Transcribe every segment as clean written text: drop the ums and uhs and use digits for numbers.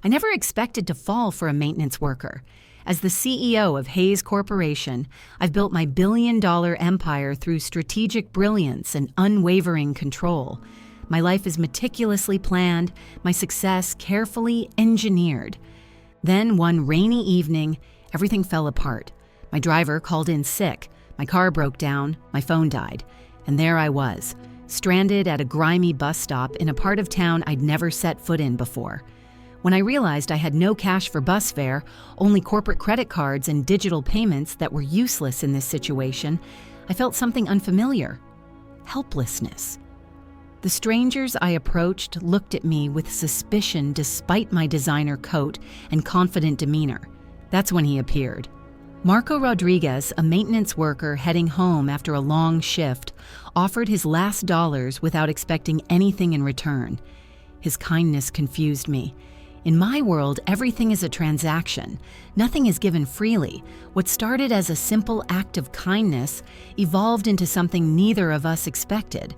I never expected to fall for a maintenance worker. As the CEO of Hayes Corporation, I've built my billion-dollar empire through strategic brilliance and unwavering control. My life is meticulously planned, my success carefully engineered. Then, one rainy evening, everything fell apart. My driver called in sick, my car broke down, my phone died, and there I was, stranded at a grimy bus stop in a part of town I'd never set foot in before. When I realized I had no cash for bus fare, only corporate credit cards and digital payments that were useless in this situation, I felt something unfamiliar: helplessness. The strangers I approached looked at me with suspicion despite my designer coat and confident demeanor. That's when he appeared. Marco Rodriguez, a maintenance worker heading home after a long shift, offered his last dollars without expecting anything in return. His kindness confused me. In my world, everything is a transaction. Nothing is given freely. What started as a simple act of kindness evolved into something neither of us expected.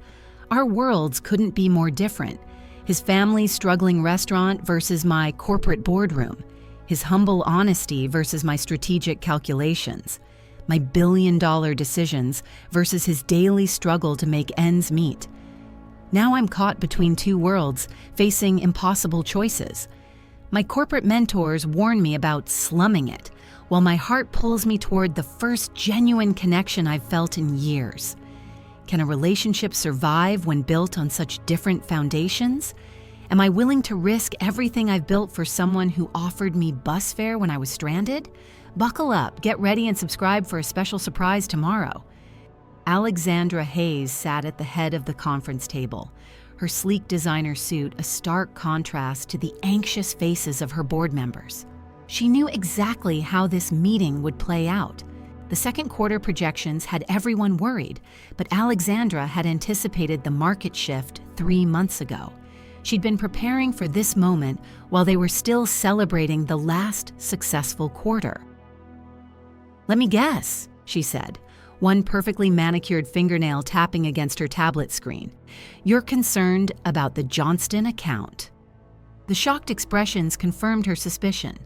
Our worlds couldn't be more different. His family's struggling restaurant versus my corporate boardroom. His humble honesty versus my strategic calculations. My billion-dollar decisions versus his daily struggle to make ends meet. Now I'm caught between two worlds, facing impossible choices. My corporate mentors warn me about slumming it, while my heart pulls me toward the first genuine connection I've felt in years. Can a relationship survive when built on such different foundations? Am I willing to risk everything I've built for someone who offered me bus fare when I was stranded? Buckle up, get ready, and subscribe for a special surprise tomorrow. Alexandra Hayes sat at the head of the conference table, her sleek designer suit a stark contrast to the anxious faces of her board members. She knew exactly how this meeting would play out. The second quarter projections had everyone worried, but Alexandra had anticipated the market shift 3 months ago. She'd been preparing for this moment while they were still celebrating the last successful quarter. "Let me guess," she said, one perfectly manicured fingernail tapping against her tablet screen. "You're concerned about the Johnston account." The shocked expressions confirmed her suspicion.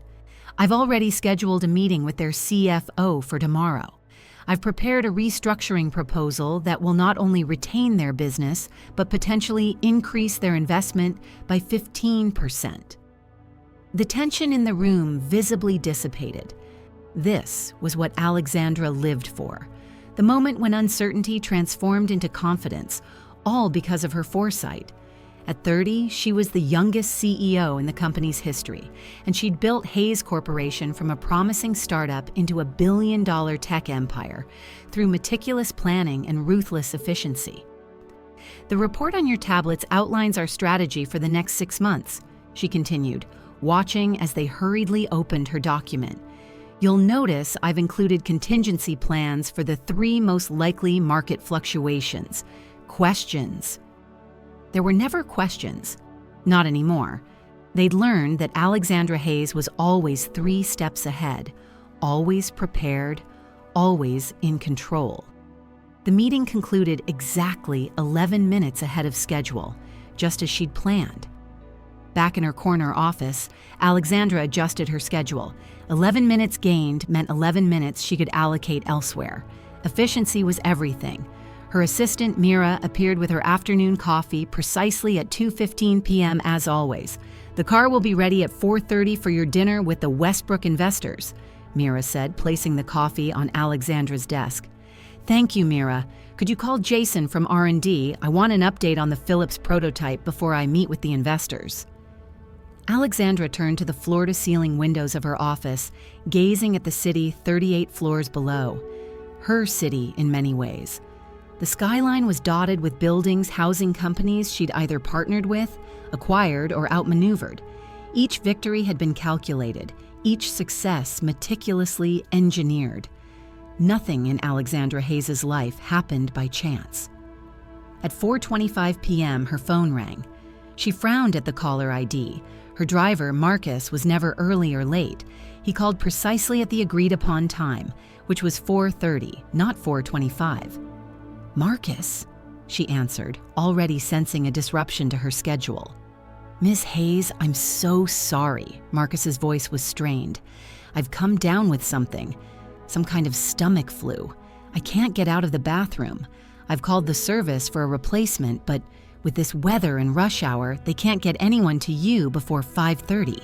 "I've already scheduled a meeting with their CFO for tomorrow. I've prepared a restructuring proposal that will not only retain their business, but potentially increase their investment by 15%. The tension in the room visibly dissipated. This was what Alexandra lived for. The moment when uncertainty transformed into confidence, all because of her foresight. At 30, she was the youngest CEO in the company's history, and she'd built Hayes Corporation from a promising startup into a billion-dollar tech empire through meticulous planning and ruthless efficiency. "The report on your tablets outlines our strategy for the next 6 months," she continued, watching as they hurriedly opened her document. "You'll notice I've included contingency plans for the 3 most likely market fluctuations. Questions." There were never questions. Not anymore. They'd learned that Alexandra Hayes was always 3 steps ahead, always prepared, always in control. The meeting concluded exactly 11 minutes ahead of schedule, just as she'd planned. Back in her corner office, Alexandra adjusted her schedule. 11 minutes gained meant 11 minutes she could allocate elsewhere. Efficiency was everything. Her assistant, Mira, appeared with her afternoon coffee precisely at 2:15 p.m. as always. "The car will be ready at 4:30 for your dinner with the Westbrook investors," Mira said, placing the coffee on Alexandra's desk. "Thank you, Mira. Could you call Jason from R&D? I want an update on the Philips prototype before I meet with the investors." Alexandra turned to the floor-to-ceiling windows of her office, gazing at the city 38 floors below. Her city, in many ways. The skyline was dotted with buildings housing companies she'd either partnered with, acquired, or outmaneuvered. Each victory had been calculated, each success meticulously engineered. Nothing in Alexandra Hayes' life happened by chance. At 4:25 p.m., her phone rang. She frowned at the caller ID. Her driver, Marcus, was never early or late. He called precisely at the agreed-upon time, which was 4:30, not 4:25. "Marcus," she answered, already sensing a disruption to her schedule. "Miss Hayes, I'm so sorry." Marcus's voice was strained. "I've come down with something. Some kind of stomach flu. I can't get out of the bathroom. I've called the service for a replacement, but with this weather and rush hour, they can't get anyone to you before 5:30.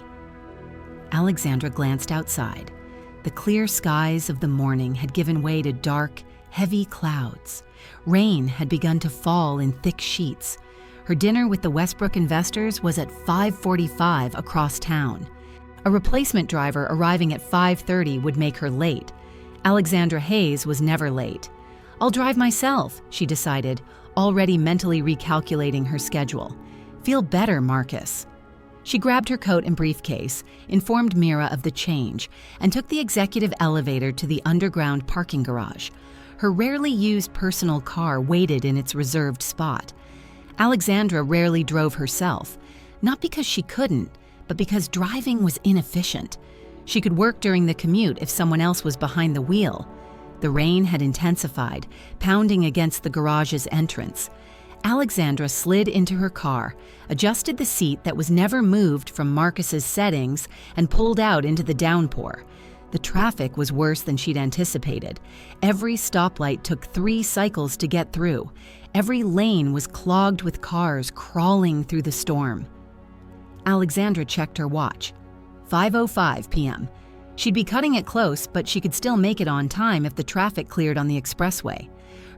Alexandra glanced outside. The clear skies of the morning had given way to dark, heavy clouds. Rain had begun to fall in thick sheets. Her dinner with the Westbrook investors was at 5:45 across town. A replacement driver arriving at 5:30 would make her late. Alexandra Hayes was never late. "I'll drive myself," she decided, already mentally recalculating her schedule. "Feel better, Marcus." She grabbed her coat and briefcase, informed Mira of the change, and took the executive elevator to the underground parking garage. Her rarely used personal car waited in its reserved spot. Alexandra rarely drove herself, not because she couldn't, but because driving was inefficient. She could work during the commute if someone else was behind the wheel. The rain had intensified, pounding against the garage's entrance. Alexandra slid into her car, adjusted the seat that was never moved from Marcus's settings, and pulled out into the downpour. The traffic was worse than she'd anticipated. Every stoplight took 3 cycles to get through. Every lane was clogged with cars crawling through the storm. Alexandra checked her watch. 5:05 p.m. She'd be cutting it close, but she could still make it on time if the traffic cleared on the expressway.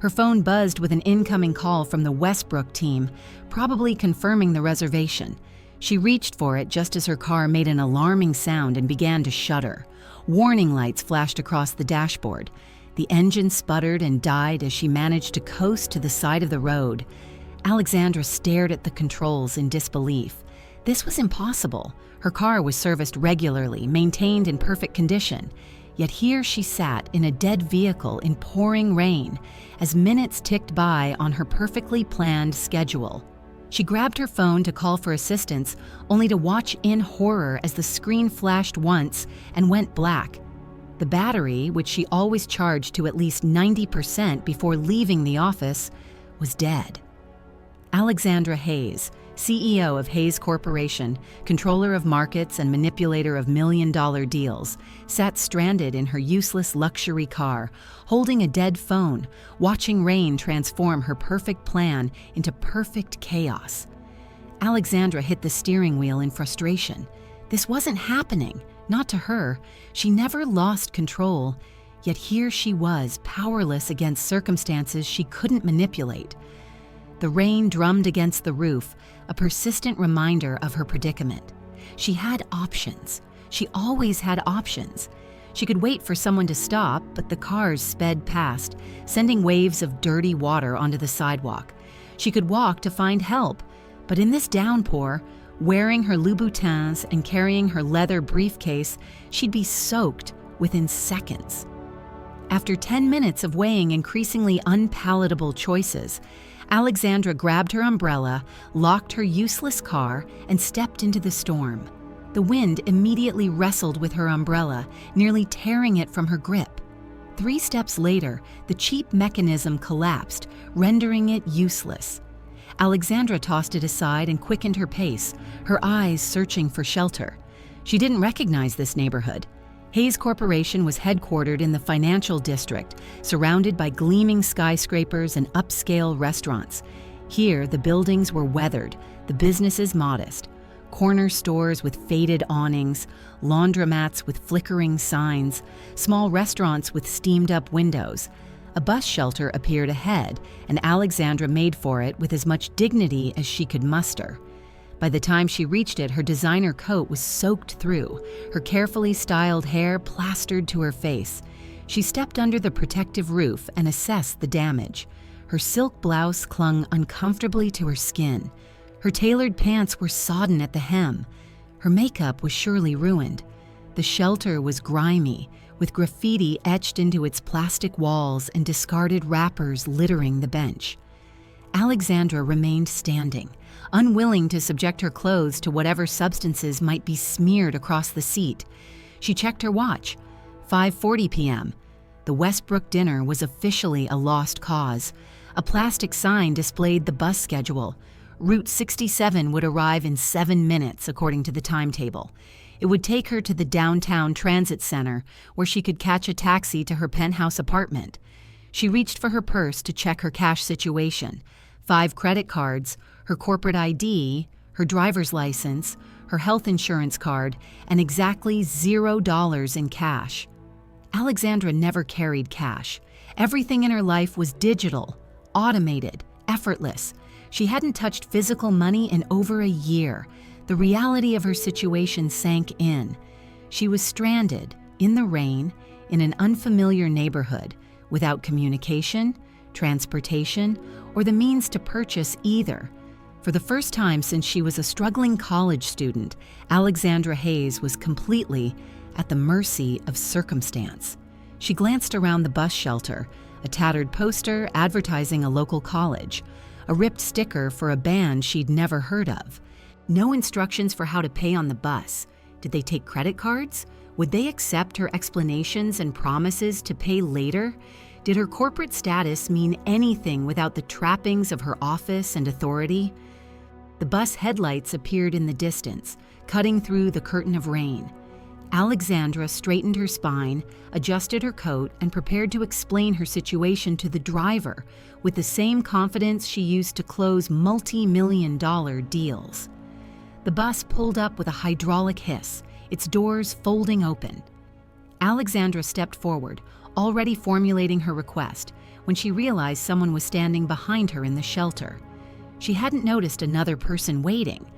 Her phone buzzed with an incoming call from the Westbrook team, probably confirming the reservation. She reached for it just as her car made an alarming sound and began to shudder. Warning lights flashed across the dashboard. The engine sputtered and died as she managed to coast to the side of the road. Alexandra stared at the controls in disbelief. This was impossible. Her car was serviced regularly, maintained in perfect condition. Yet here she sat in a dead vehicle in pouring rain as minutes ticked by on her perfectly planned schedule. She grabbed her phone to call for assistance, only to watch in horror as the screen flashed once and went black. The battery, which she always charged to at least 90% before leaving the office, was dead. Alexandra Hayes, CEO of Hayes Corporation, controller of markets and manipulator of million-dollar deals, sat stranded in her useless luxury car, holding a dead phone, watching rain transform her perfect plan into perfect chaos. Alexandra hit the steering wheel in frustration. This wasn't happening, not to her. She never lost control, yet here she was, powerless against circumstances she couldn't manipulate. The rain drummed against the roof, a persistent reminder of her predicament. She had options. She always had options. She could wait for someone to stop, but the cars sped past, sending waves of dirty water onto the sidewalk. She could walk to find help, but in this downpour, wearing her Louboutins and carrying her leather briefcase, she'd be soaked within seconds. After 10 minutes of weighing increasingly unpalatable choices, Alexandra grabbed her umbrella, locked her useless car, and stepped into the storm. The wind immediately wrestled with her umbrella, nearly tearing it from her grip. 3 steps later, the cheap mechanism collapsed, rendering it useless. Alexandra tossed it aside and quickened her pace, her eyes searching for shelter. She didn't recognize this neighborhood. Hayes Corporation was headquartered in the financial district, surrounded by gleaming skyscrapers and upscale restaurants. Here, the buildings were weathered, the businesses modest. Corner stores with faded awnings, laundromats with flickering signs, small restaurants with steamed-up windows. A bus shelter appeared ahead, and Alexandra made for it with as much dignity as she could muster. By the time she reached it, her designer coat was soaked through, her carefully styled hair plastered to her face. She stepped under the protective roof and assessed the damage. Her silk blouse clung uncomfortably to her skin. Her tailored pants were sodden at the hem. Her makeup was surely ruined. The shelter was grimy, with graffiti etched into its plastic walls and discarded wrappers littering the bench. Alexandra remained standing, unwilling to subject her clothes to whatever substances might be smeared across the seat. She checked her watch. 5:40 p.m. The Westbrook dinner was officially a lost cause. A plastic sign displayed the bus schedule. Route 67 would arrive in 7 minutes, according to the timetable. It would take her to the downtown transit center, where she could catch a taxi to her penthouse apartment. She reached for her purse to check her cash situation: 5 credit cards, her corporate ID, her driver's license, her health insurance card, and exactly $0 in cash. Alexandra never carried cash. Everything in her life was digital, automated, effortless. She hadn't touched physical money in over a year. The reality of her situation sank in. She was stranded, in the rain, in an unfamiliar neighborhood, without communication, transportation, or the means to purchase either. For the first time since she was a struggling college student, Alexandra Hayes was completely at the mercy of circumstance. She glanced around the bus shelter, a tattered poster advertising a local college, a ripped sticker for a band she'd never heard of. No instructions for how to pay on the bus. Did they take credit cards? Would they accept her explanations and promises to pay later? Did her corporate status mean anything without the trappings of her office and authority? The bus headlights appeared in the distance, cutting through the curtain of rain. Alexandra straightened her spine, adjusted her coat, and prepared to explain her situation to the driver with the same confidence she used to close multi-million-dollar deals. The bus pulled up with a hydraulic hiss, its doors folding open. Alexandra stepped forward, already formulating her request, when she realized someone was standing behind her in the shelter. She hadn't noticed another person waiting.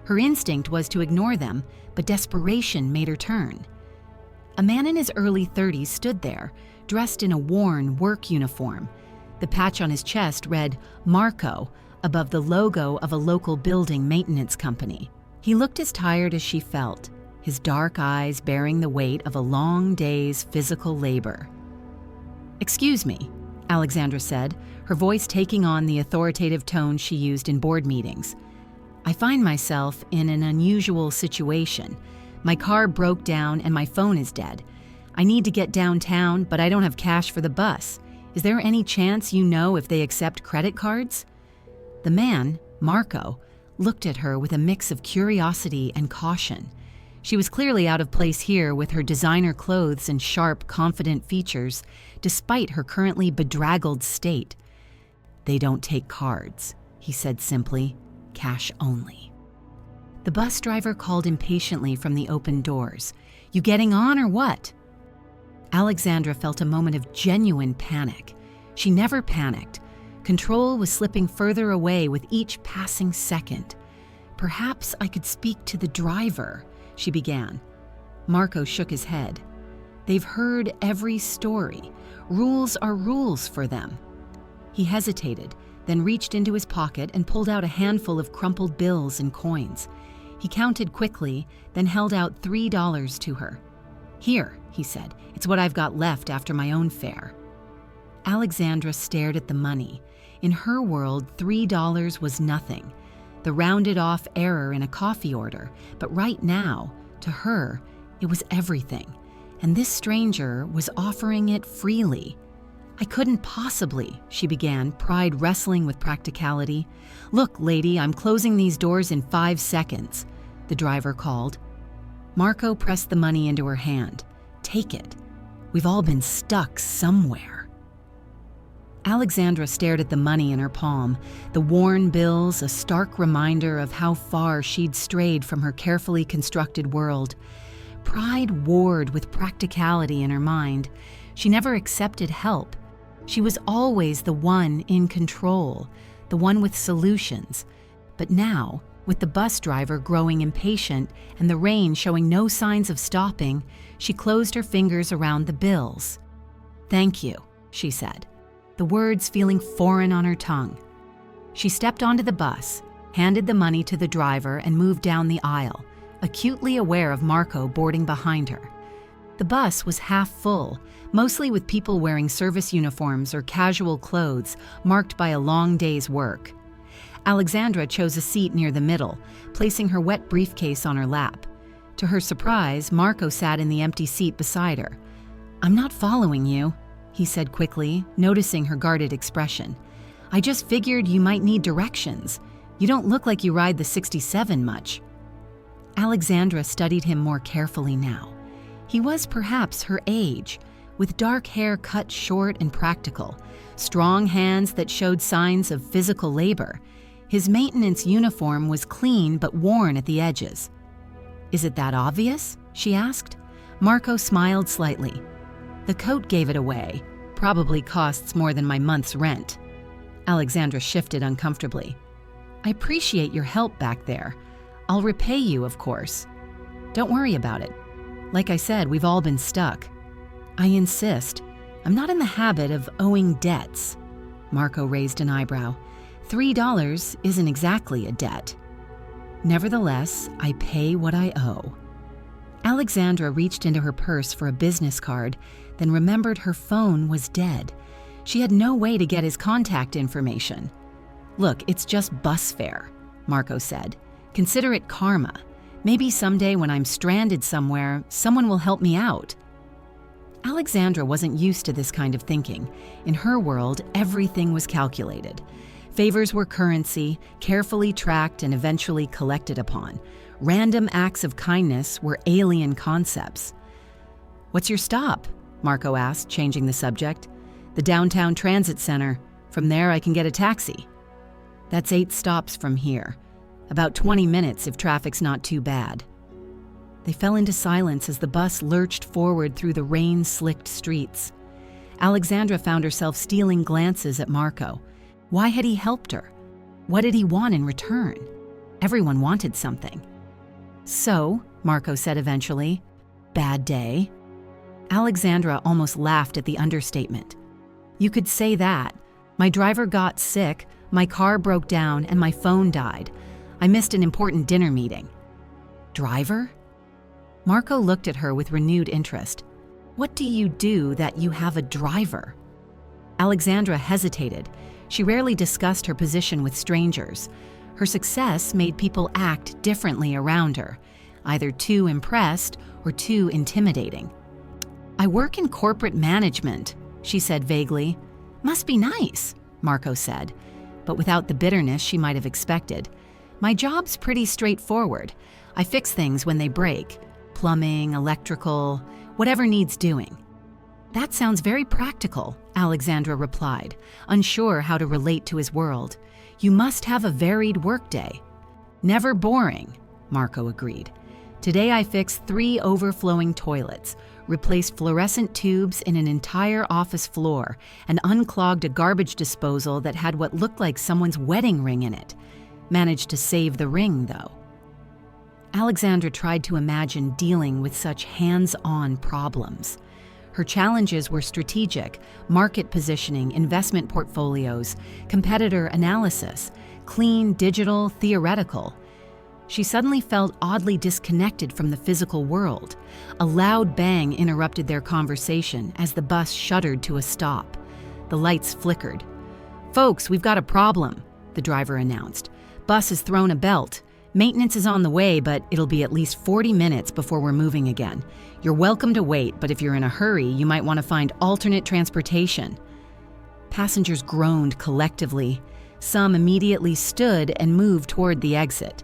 Her instinct was to ignore them, but desperation made her turn. A man in his early 30s stood there, dressed in a worn work uniform. The patch on his chest read Marco above the logo of a local building maintenance company. He looked as tired as she felt, his dark eyes bearing the weight of a long day's physical labor. "Excuse me," Alexandra said, her voice taking on the authoritative tone she used in board meetings. "I find myself in an unusual situation. My car broke down and my phone is dead. I need to get downtown, but I don't have cash for the bus. Is there any chance you know if they accept credit cards?" The man, Marco, looked at her with a mix of curiosity and caution. She was clearly out of place here with her designer clothes and sharp, confident features, despite her currently bedraggled state. "They don't take cards," he said simply. "Cash only." The bus driver called impatiently from the open doors. "You getting on or what?" Alexandra felt a moment of genuine panic. She never panicked. Control was slipping further away with each passing second. "Perhaps I could speak to the driver," she began. Marco shook his head. "They've heard every story. Rules are rules for them." He hesitated, then reached into his pocket and pulled out a handful of crumpled bills and coins. He counted quickly, then held out $3 to her. "Here," he said, "it's what I've got left after my own fare." Alexandra stared at the money. In her world, $3 was nothing, the rounded-off error in a coffee order, but right now, to her, it was everything, and this stranger was offering it freely. "I couldn't possibly," she began, pride wrestling with practicality. "Look, lady, I'm closing these doors in 5 seconds, the driver called. Marco pressed the money into her hand. "Take it. We've all been stuck somewhere." Alexandra stared at the money in her palm, the worn bills a stark reminder of how far she'd strayed from her carefully constructed world. Pride warred with practicality in her mind. She never accepted help. She was always the one in control, the one with solutions. But now, with the bus driver growing impatient and the rain showing no signs of stopping, she closed her fingers around the bills. "Thank you," she said, the words feeling foreign on her tongue. She stepped onto the bus, handed the money to the driver, and moved down the aisle, acutely aware of Marco boarding behind her. The bus was half full, mostly with people wearing service uniforms or casual clothes marked by a long day's work. Alexandra chose a seat near the middle, placing her wet briefcase on her lap. To her surprise, Marco sat in the empty seat beside her. "I'm not following you," he said quickly, noticing her guarded expression. "I just figured you might need directions. You don't look like you ride the 67 much." Alexandra studied him more carefully now. He was perhaps her age, with dark hair cut short and practical, strong hands that showed signs of physical labor. His maintenance uniform was clean but worn at the edges. "Is it that obvious?" she asked. Marco smiled slightly. "The coat gave it away. Probably costs more than my month's rent." Alexandra shifted uncomfortably. "I appreciate your help back there. I'll repay you, of course. Don't worry about it. Like I said, we've all been stuck." "I insist. I'm not in the habit of owing debts." Marco raised an eyebrow. $3 isn't exactly a debt. "Nevertheless, I pay what I owe." Alexandra reached into her purse for a business card, then remembered her phone was dead. She had no way to get his contact information. "Look, it's just bus fare," Marco said. "Consider it karma. Maybe someday when I'm stranded somewhere, someone will help me out." Alexandra wasn't used to this kind of thinking. In her world, everything was calculated. Favors were currency, carefully tracked and eventually collected upon. Random acts of kindness were alien concepts. "What's your stop?" Marco asked, changing the subject. "The downtown transit center. From there I can get a taxi." "That's 8 stops from here. About 20 minutes if traffic's not too bad." They fell into silence as the bus lurched forward through the rain-slicked streets. Alexandra found herself stealing glances at Marco. Why had he helped her? What did he want in return? Everyone wanted something. "So," Marco said eventually, "bad day?" Alexandra almost laughed at the understatement. "You could say that. My driver got sick, my car broke down, and my phone died. I missed an important dinner meeting." "Driver?" Marco looked at her with renewed interest. "What do you do that you have a driver?" Alexandra hesitated. She rarely discussed her position with strangers. Her success made people act differently around her, either too impressed or too intimidating. "I work in corporate management," she said vaguely. "Must be nice," Marco said, but without the bitterness she might have expected. "My job's pretty straightforward. I fix things when they break. Plumbing, electrical, whatever needs doing." "That sounds very practical," Alexandra replied, unsure how to relate to his world. "You must have a varied workday." "Never boring," Marco agreed. "Today I fixed 3 overflowing toilets, replaced fluorescent tubes in an entire office floor, and unclogged a garbage disposal that had what looked like someone's wedding ring in it. Managed to save the ring, though." Alexandra tried to imagine dealing with such hands-on problems. Her challenges were strategic, market positioning, investment portfolios, competitor analysis, clean, digital, theoretical. She suddenly felt oddly disconnected from the physical world. A loud bang interrupted their conversation as the bus shuddered to a stop. The lights flickered. "Folks, we've got a problem," the driver announced. "Bus has thrown a belt. Maintenance is on the way, but it'll be at least 40 minutes before we're moving again. You're welcome to wait, but if you're in a hurry, you might want to find alternate transportation." Passengers groaned collectively. Some immediately stood and moved toward the exit.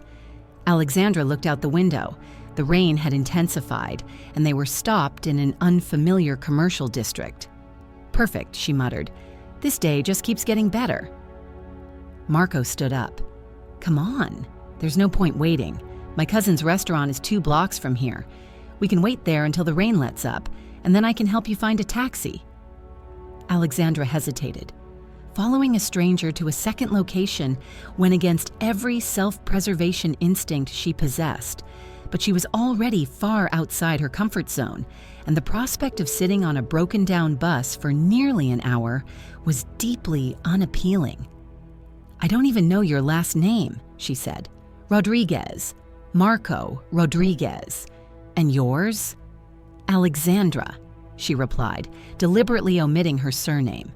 Alexandra looked out the window. The rain had intensified, and they were stopped in an unfamiliar commercial district. "Perfect," she muttered. "This day just keeps getting better." Marco stood up. "Come on. There's no point waiting. My cousin's restaurant is 2 blocks from here. We can wait there until the rain lets up, and then I can help you find a taxi." Alexandra hesitated. Following a stranger to a second location went against every self-preservation instinct she possessed, but she was already far outside her comfort zone, and the prospect of sitting on a broken-down bus for nearly an hour was deeply unappealing. "I don't even know your last name," she said. "Rodriguez. Marco Rodriguez. And yours?" "Alexandra," she replied, deliberately omitting her surname.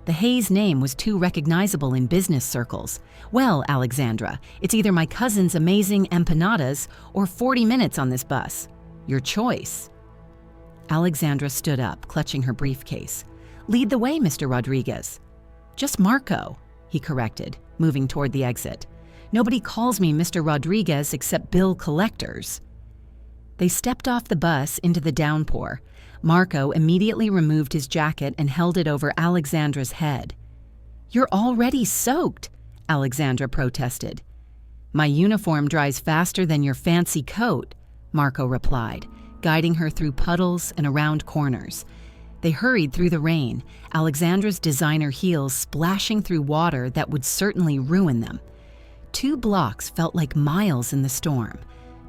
The Hayes name was too recognizable in business circles. "Well, Alexandra, it's either my cousin's amazing empanadas or 40 minutes on this bus. Your choice." Alexandra stood up, clutching her briefcase. "Lead the way, Mr. Rodriguez." "Just Marco," he corrected, moving toward the exit. Nobody calls me Mr. Rodriguez except bill collectors." They stepped off the bus into the downpour. Marco immediately removed his jacket and held it over Alexandra's head. "You're already soaked," Alexandra protested. "My uniform dries faster than your fancy coat," Marco replied, guiding her through puddles and around corners. They hurried through the rain, Alexandra's designer heels splashing through water that would certainly ruin them. 2 blocks felt like miles in the storm,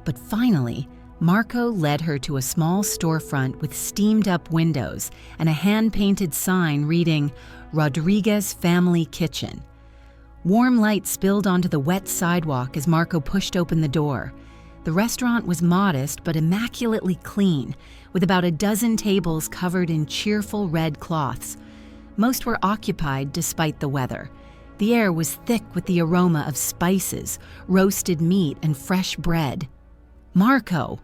but finally, Marco led her to a small storefront with steamed-up windows and a hand-painted sign reading, "Rodriguez Family Kitchen." Warm light spilled onto the wet sidewalk as Marco pushed open the door. The restaurant was modest but immaculately clean, with about a dozen tables covered in cheerful red cloths. Most were occupied despite the weather. The air was thick with the aroma of spices, roasted meat, and fresh bread. "Marco!"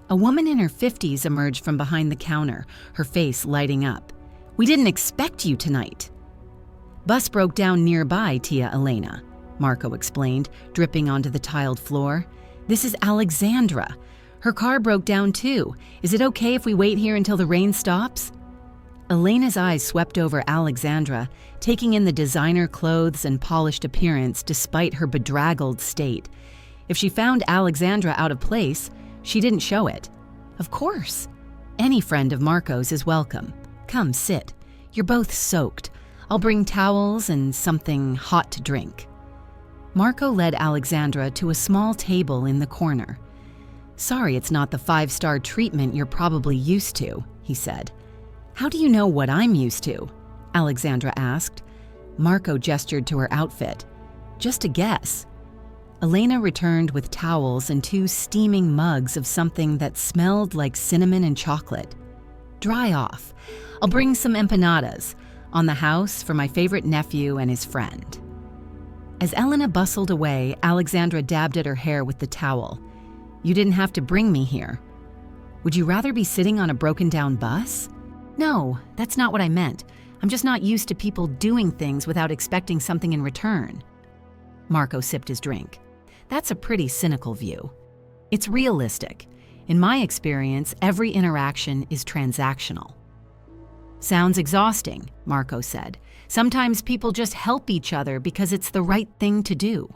A woman in her 50s emerged from behind the counter, her face lighting up. "We didn't expect you tonight." "Bus broke down nearby, Tia Elena," Marco explained, dripping onto the tiled floor. "This is Alexandra. Her car broke down too. Is it okay if we wait here until the rain stops?" Elena's eyes swept over Alexandra, taking in the designer clothes and polished appearance despite her bedraggled state. If she found Alexandra out of place, she didn't show it. "Of course. Any friend of Marco's is welcome. Come, sit. You're both soaked. I'll bring towels and something hot to drink." Marco led Alexandra to a small table in the corner. "Sorry it's not the 5-star treatment you're probably used to," he said. "How do you know what I'm used to?" Alexandra asked. Marco gestured to her outfit. "Just a guess." Elena returned with towels and 2 steaming mugs of something that smelled like cinnamon and chocolate. "Dry off. I'll bring some empanadas. On the house for my favorite nephew and his friend." As Elena bustled away, Alexandra dabbed at her hair with the towel. "You didn't have to bring me here." "Would you rather be sitting on a broken-down bus?" "No, that's not what I meant. I'm just not used to people doing things without expecting something in return." Marco sipped his drink. "That's a pretty cynical view. It's realistic. In my experience, every interaction is transactional." "Sounds exhausting," Marco said. "Sometimes people just help each other because it's the right thing to do."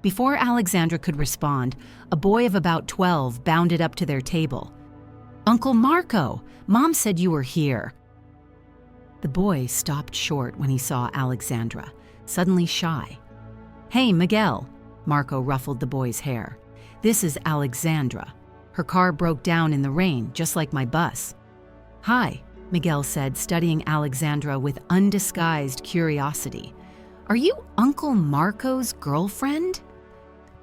Before Alexandra could respond, a boy of about 12 bounded up to their table. "Uncle Marco, Mom said you were here." The boy stopped short when he saw Alexandra, suddenly shy. "Hey, Miguel," Marco ruffled the boy's hair. "This is Alexandra. Her car broke down in the rain, just like my bus." "Hi," Miguel said, studying Alexandra with undisguised curiosity. "Are you Uncle Marco's girlfriend?"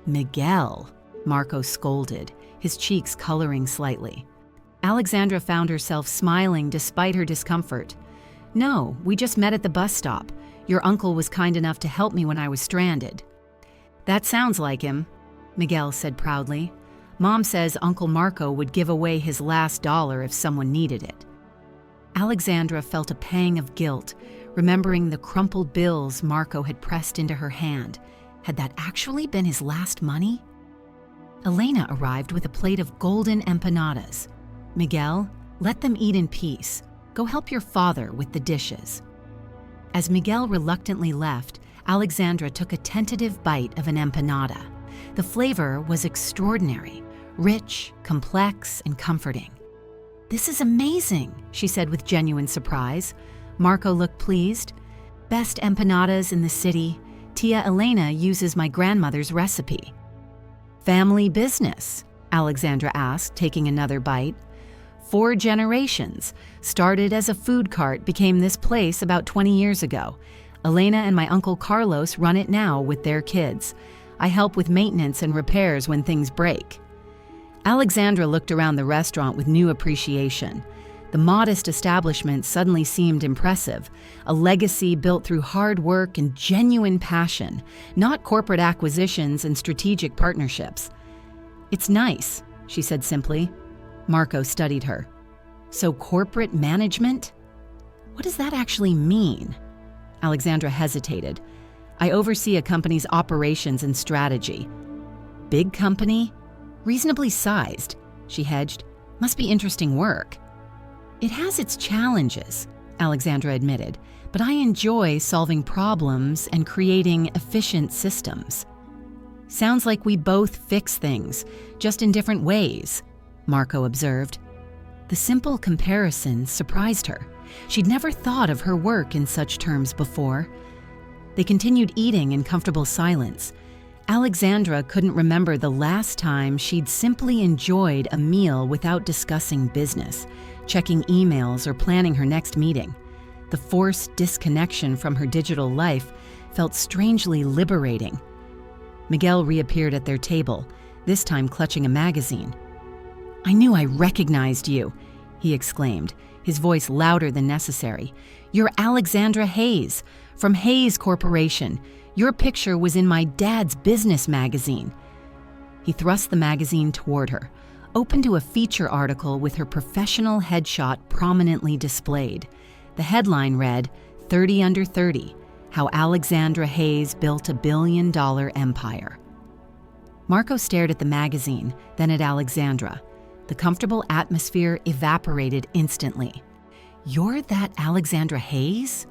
"Miguel," Marco scolded, his cheeks coloring slightly. Alexandra found herself smiling despite her discomfort. "No, we just met at the bus stop. Your uncle was kind enough to help me when I was stranded." "That sounds like him," Miguel said proudly. "Mom says Uncle Marco would give away his last dollar if someone needed it." Alexandra felt a pang of guilt, remembering the crumpled bills Marco had pressed into her hand. Had that actually been his last money? Elena arrived with a plate of golden empanadas. "Miguel, let them eat in peace. Go help your father with the dishes." As Miguel reluctantly left, Alexandra took a tentative bite of an empanada. The flavor was extraordinary, rich, complex, and comforting. "This is amazing," she said with genuine surprise. Marco looked pleased. "Best empanadas in the city. Tia Elena uses my grandmother's recipe." "Family business?" Alexandra asked, taking another bite. 4 generations. Started as a food cart, became this place about 20 years ago. Elena and my uncle Carlos run it now with their kids. I help with maintenance and repairs when things break." Alexandra looked around the restaurant with new appreciation. The modest establishment suddenly seemed impressive, a legacy built through hard work and genuine passion, not corporate acquisitions and strategic partnerships. "It's nice," she said simply. Marco studied her. "So corporate management? What does that actually mean?" Alexandra hesitated. I oversee a company's operations and strategy. Big company? Reasonably sized, she hedged. Must be interesting work. It has its challenges, Alexandra admitted, but I enjoy solving problems and creating efficient systems. Sounds like we both fix things, just in different ways, Marco observed. The simple comparison surprised her. She'd never thought of her work in such terms before. They continued eating in comfortable silence. Alexandra couldn't remember the last time she'd simply enjoyed a meal without discussing business, checking emails, or planning her next meeting. The forced disconnection from her digital life felt strangely liberating. Miguel reappeared at their table, this time clutching a magazine. "I knew I recognized you," he exclaimed, his voice louder than necessary. "You're Alexandra Hayes, from Hayes Corporation. Your picture was in my dad's business magazine." He thrust the magazine toward her, open to a feature article with her professional headshot prominently displayed. The headline read, "30 Under 30, How Alexandra Hayes Built a Billion-Dollar Empire." Marco stared at the magazine, then at Alexandra. The comfortable atmosphere evaporated instantly. "You're that Alexandra Hayes?"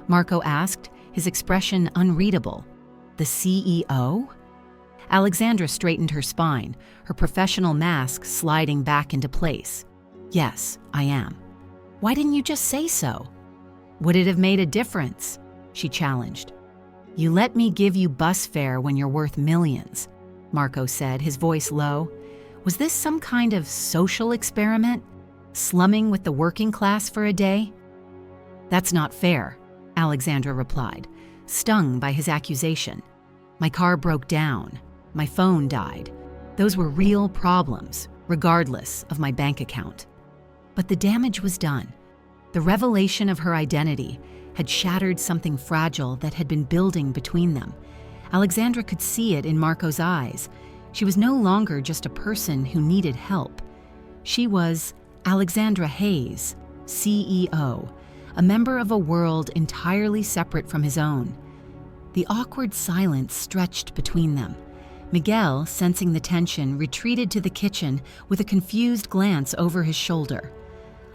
Marco asked, his expression unreadable. "The CEO?" Alexandra straightened her spine, her professional mask sliding back into place. "Yes, I am." "Why didn't you just say so?" "Would it have made a difference?" she challenged. "You let me give you bus fare when you're worth millions," Marco said, his voice low. Was this some kind of social experiment? Slumming with the working class for a day? "That's not fair," Alexandra replied, stung by his accusation. "My car broke down. My phone died. Those were real problems, regardless of my bank account." But the damage was done. The revelation of her identity had shattered something fragile that had been building between them. Alexandra could see it in Marco's eyes. She was no longer just a person who needed help. She was Alexandra Hayes, CEO, a member of a world entirely separate from his own. The awkward silence stretched between them. Miguel, sensing the tension, retreated to the kitchen with a confused glance over his shoulder.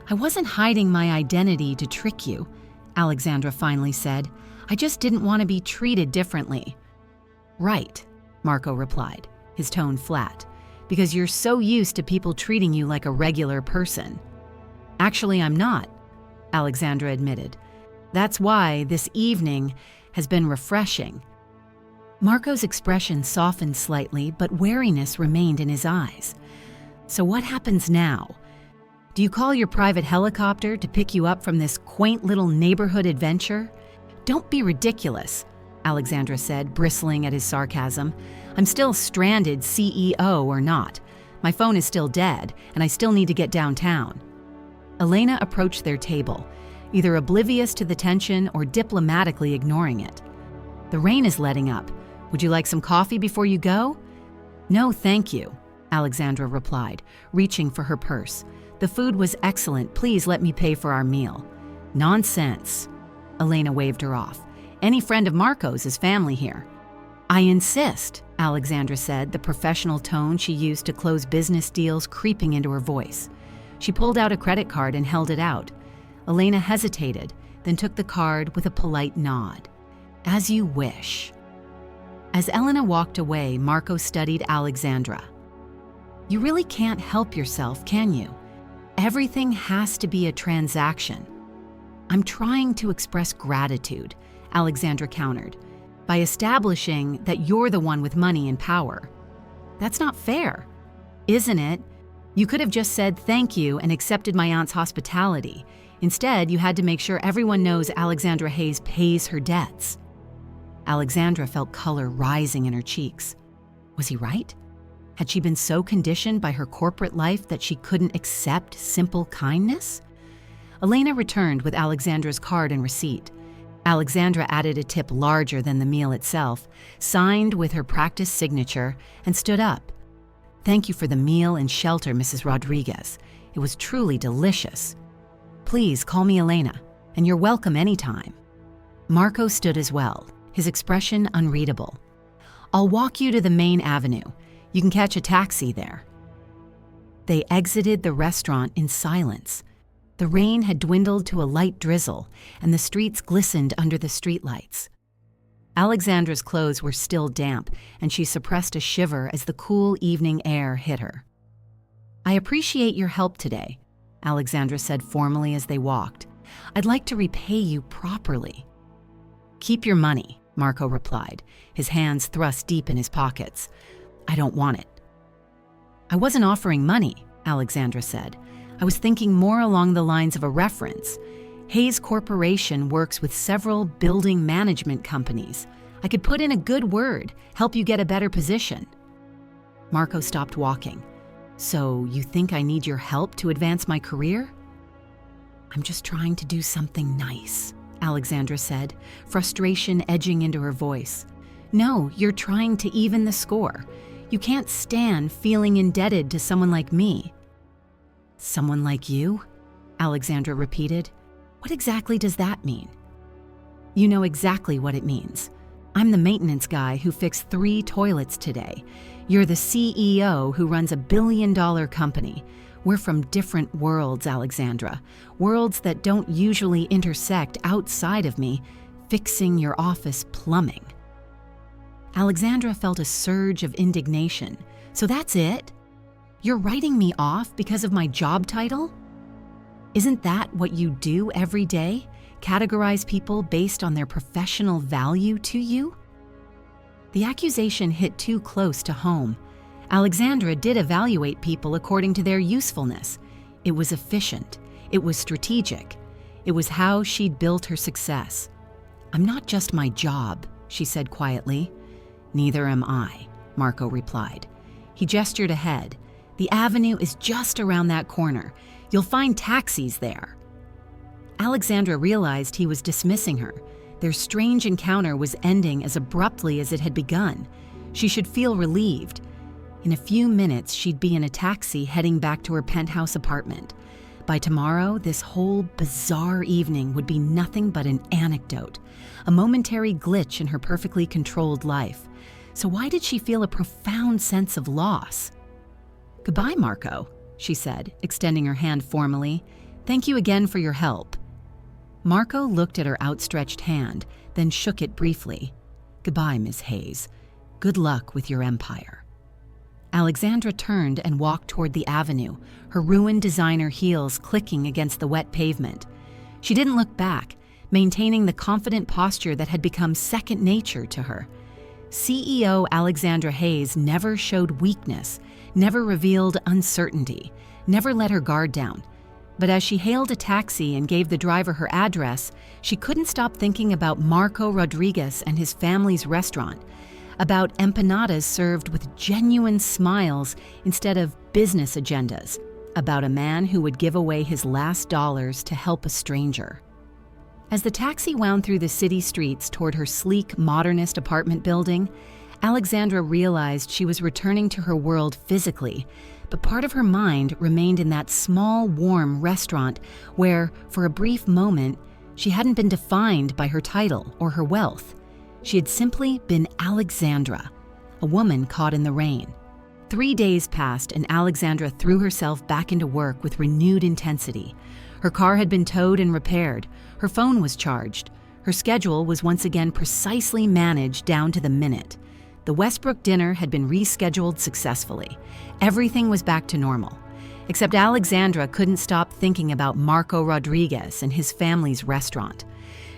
"I wasn't hiding my identity to trick you," Alexandra finally said. "I just didn't want to be treated differently." "Right," Marco replied, his tone flat, "because you're so used to people treating you like a regular person." "Actually, I'm not," Alexandra admitted. "That's why this evening has been refreshing." Marco's expression softened slightly, but wariness remained in his eyes. "So what happens now? Do you call your private helicopter to pick you up from this quaint little neighborhood adventure?" "Don't be ridiculous," Alexandra said, bristling at his sarcasm. "I'm still stranded, CEO or not. My phone is still dead, and I still need to get downtown." Elena approached their table, either oblivious to the tension or diplomatically ignoring it. "The rain is letting up. Would you like some coffee before you go?" "No, thank you," Alexandra replied, reaching for her purse. "The food was excellent. Please let me pay for our meal." "Nonsense." Elena waved her off. "Any friend of Marco's is family here." "I insist," Alexandra said, the professional tone she used to close business deals creeping into her voice. She pulled out a credit card and held it out. Elena hesitated, then took the card with a polite nod. "As you wish." As Elena walked away, Marco studied Alexandra. "You really can't help yourself, can you? Everything has to be a transaction." "I'm trying to express gratitude," Alexandra countered, "by establishing that you're the one with money and power." "That's not fair." "Isn't it? You could have just said thank you and accepted my aunt's hospitality. Instead, you had to make sure everyone knows Alexandra Hayes pays her debts." Alexandra felt color rising in her cheeks. Was he right? Had she been so conditioned by her corporate life that she couldn't accept simple kindness? Elena returned with Alexandra's card and receipt. Alexandra added a tip larger than the meal itself, signed with her practiced signature, and stood up. "Thank you for the meal and shelter, Mrs. Rodriguez. It was truly delicious. Please call me Elena, and you're welcome anytime." Marco stood as well, his expression unreadable. "I'll walk you to the main avenue. You can catch a taxi there." They exited the restaurant in silence. The rain had dwindled to a light drizzle, and the streets glistened under the streetlights. Alexandra's clothes were still damp, and she suppressed a shiver as the cool evening air hit her. "I appreciate your help today," Alexandra said formally as they walked. "I'd like to repay you properly." "Keep your money," Marco replied, his hands thrust deep in his pockets. "I don't want it." "I wasn't offering money," Alexandra said. "I was thinking more along the lines of a reference. Hayes Corporation works with several building management companies. I could put in a good word, help you get a better position." Marco stopped walking. "So you think I need your help to advance my career?" "I'm just trying to do something nice," Alexandra said, frustration edging into her voice. "No, you're trying to even the score. You can't stand feeling indebted to someone like me." "Someone like you?" Alexandra repeated. "What exactly does that mean?" "You know exactly what it means. I'm the maintenance guy who fixed 3 toilets today. You're the CEO who runs a billion-dollar company. We're from different worlds, Alexandra. Worlds that don't usually intersect outside of me, fixing your office plumbing." Alexandra felt a surge of indignation. "So that's it? You're writing me off because of my job title? Isn't that what you do every day? Categorize people based on their professional value to you?" The accusation hit too close to home. Alexandra did evaluate people according to their usefulness. It was efficient. It was strategic. It was how she'd built her success. "I'm not just my job," she said quietly. "Neither am I," Marco replied. He gestured ahead. "The avenue is just around that corner. You'll find taxis there." Alexandra realized he was dismissing her. Their strange encounter was ending as abruptly as it had begun. She should feel relieved. In a few minutes, she'd be in a taxi heading back to her penthouse apartment. By tomorrow, this whole bizarre evening would be nothing but an anecdote, a momentary glitch in her perfectly controlled life. So why did she feel a profound sense of loss? "Goodbye, Marco," she said, extending her hand formally. "Thank you again for your help." Marco looked at her outstretched hand, then shook it briefly. "Goodbye, Miss Hayes. Good luck with your empire." Alexandra turned and walked toward the avenue, her ruined designer heels clicking against the wet pavement. She didn't look back, maintaining the confident posture that had become second nature to her. CEO Alexandra Hayes never showed weakness, never revealed uncertainty, never let her guard down. But as she hailed a taxi and gave the driver her address, she couldn't stop thinking about Marco Rodriguez and his family's restaurant, about empanadas served with genuine smiles instead of business agendas, about a man who would give away his last dollars to help a stranger. As the taxi wound through the city streets toward her sleek, modernist apartment building, Alexandra realized she was returning to her world physically, but part of her mind remained in that small, warm restaurant where, for a brief moment, she hadn't been defined by her title or her wealth. She had simply been Alexandra, a woman caught in the rain. 3 days passed and Alexandra threw herself back into work with renewed intensity. Her car had been towed and repaired. Her phone was charged. Her schedule was once again precisely managed down to the minute. The Westbrook dinner had been rescheduled successfully. Everything was back to normal. Except Alexandra couldn't stop thinking about Marco Rodriguez and his family's restaurant.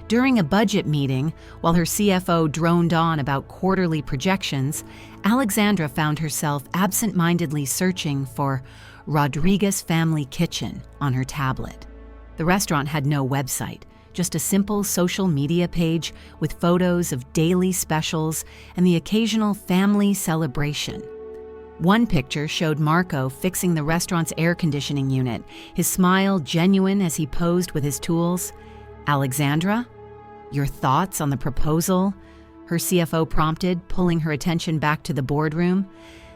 During a budget meeting, while her CFO droned on about quarterly projections, Alexandra found herself absent-mindedly searching for Rodriguez Family Kitchen on her tablet. The restaurant had no website, just a simple social media page with photos of daily specials and the occasional family celebration. One picture showed Marco fixing the restaurant's air conditioning unit, his smile genuine as he posed with his tools. "Alexandra, your thoughts on the proposal?" her CFO prompted, pulling her attention back to the boardroom.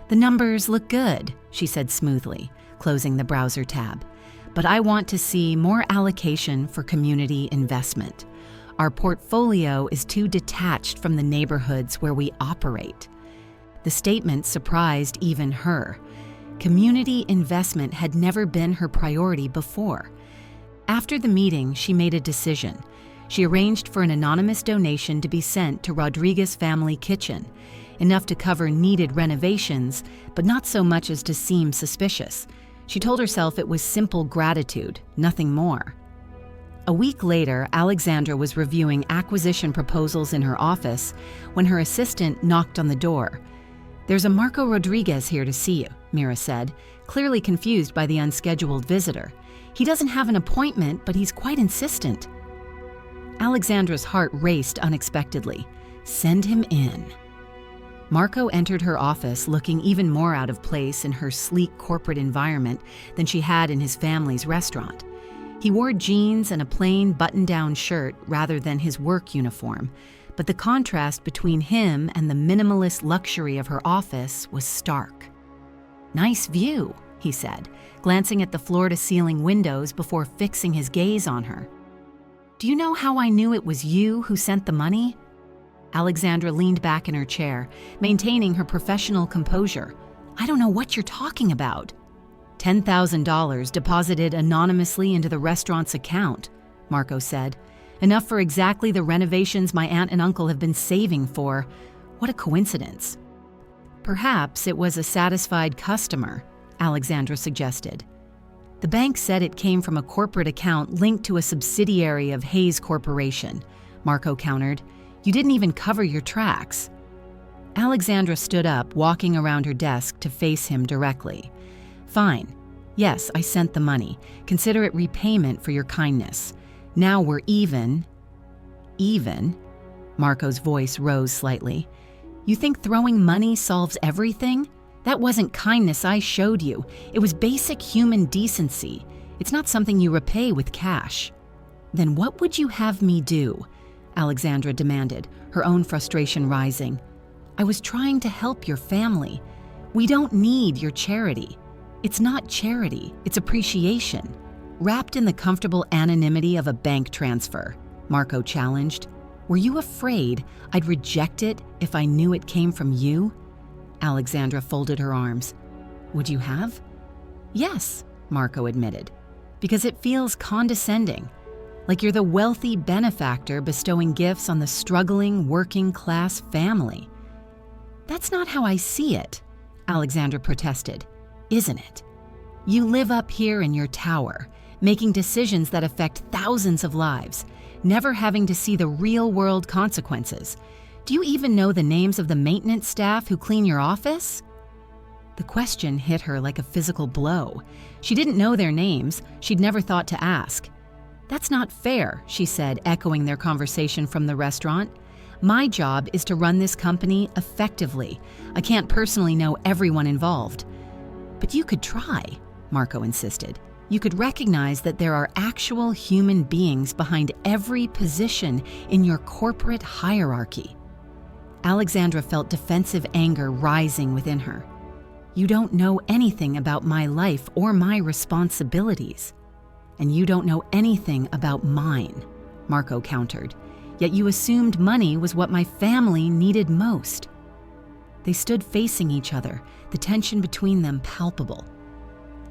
"The numbers look good," she said smoothly, closing the browser tab. "But I want to see more allocation for community investment. Our portfolio is too detached from the neighborhoods where we operate." The statement surprised even her. Community investment had never been her priority before. After the meeting, she made a decision. She arranged for an anonymous donation to be sent to Rodriguez Family Kitchen, enough to cover needed renovations, but not so much as to seem suspicious. She told herself it was simple gratitude, nothing more. A week later, Alexandra was reviewing acquisition proposals in her office when her assistant knocked on the door. "There's a Marco Rodriguez here to see you," Mira said, clearly confused by the unscheduled visitor. "He doesn't have an appointment, but he's quite insistent." Alexandra's heart raced unexpectedly. "Send him in." Marco entered her office looking even more out of place in her sleek corporate environment than she had in his family's restaurant. He wore jeans and a plain button-down shirt rather than his work uniform, but the contrast between him and the minimalist luxury of her office was stark. "Nice view," he said, glancing at the floor-to-ceiling windows before fixing his gaze on her. "Do you know how I knew it was you who sent the money?" Alexandra leaned back in her chair, maintaining her professional composure. "I don't know what you're talking about." $10,000 deposited anonymously into the restaurant's account, Marco said. "Enough for exactly the renovations my aunt and uncle have been saving for. What a coincidence." "Perhaps it was a satisfied customer," Alexandra suggested. "The bank said it came from a corporate account linked to a subsidiary of Hayes Corporation," Marco countered. "You didn't even cover your tracks." Alexandra stood up, walking around her desk to face him directly. "Fine. Yes, I sent the money. Consider it repayment for your kindness. Now we're even." "Even?" Marco's voice rose slightly. "You think throwing money solves everything? That wasn't kindness I showed you. It was basic human decency. It's not something you repay with cash." "Then what would you have me do?" Alexandra demanded, her own frustration rising. "I was trying to help your family. We don't need your charity." "It's not charity, it's appreciation." Wrapped in the comfortable anonymity of a bank transfer, Marco challenged. "Were you afraid I'd reject it if I knew it came from you?" Alexandra folded her arms. "Would you have?" "Yes," Marco admitted, "because it feels condescending. Like you're the wealthy benefactor bestowing gifts on the struggling working-class family." "That's not how I see it," Alexandra protested. "Isn't it? You live up here in your tower, making decisions that affect thousands of lives, never having to see the real-world consequences. Do you even know the names of the maintenance staff who clean your office?" The question hit her like a physical blow. She didn't know their names. She'd never thought to ask. "That's not fair," she said, echoing their conversation from the restaurant. "My job is to run this company effectively. I can't personally know everyone involved." "But you could try," Marco insisted. "You could recognize that there are actual human beings behind every position in your corporate hierarchy." Alexandra felt defensive anger rising within her. "You don't know anything about my life or my responsibilities. And you don't know anything about mine," Marco countered. "Yet you assumed money was what my family needed most." They stood facing each other, the tension between them palpable.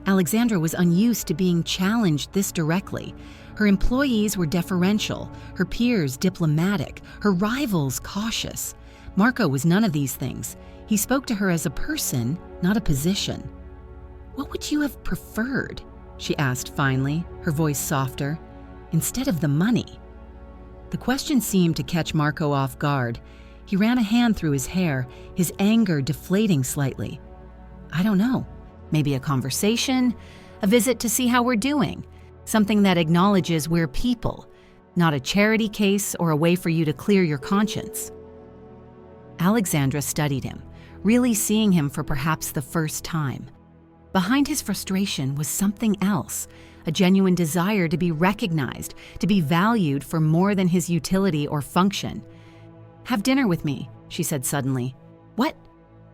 Alexandra was unused to being challenged this directly. Her employees were deferential, her peers diplomatic, her rivals cautious. Marco was none of these things. He spoke to her as a person, not a position. "What would you have preferred?" she asked finally, her voice softer. "Instead of the money?" The question seemed to catch Marco off guard. He ran a hand through his hair, his anger deflating slightly. "I don't know. Maybe a conversation, a visit to see how we're doing. Something that acknowledges we're people, not a charity case or a way for you to clear your conscience." Alexandra studied him, really seeing him for perhaps the first time. Behind his frustration was something else, a genuine desire to be recognized, to be valued for more than his utility or function. "Have dinner with me," she said suddenly. "What?"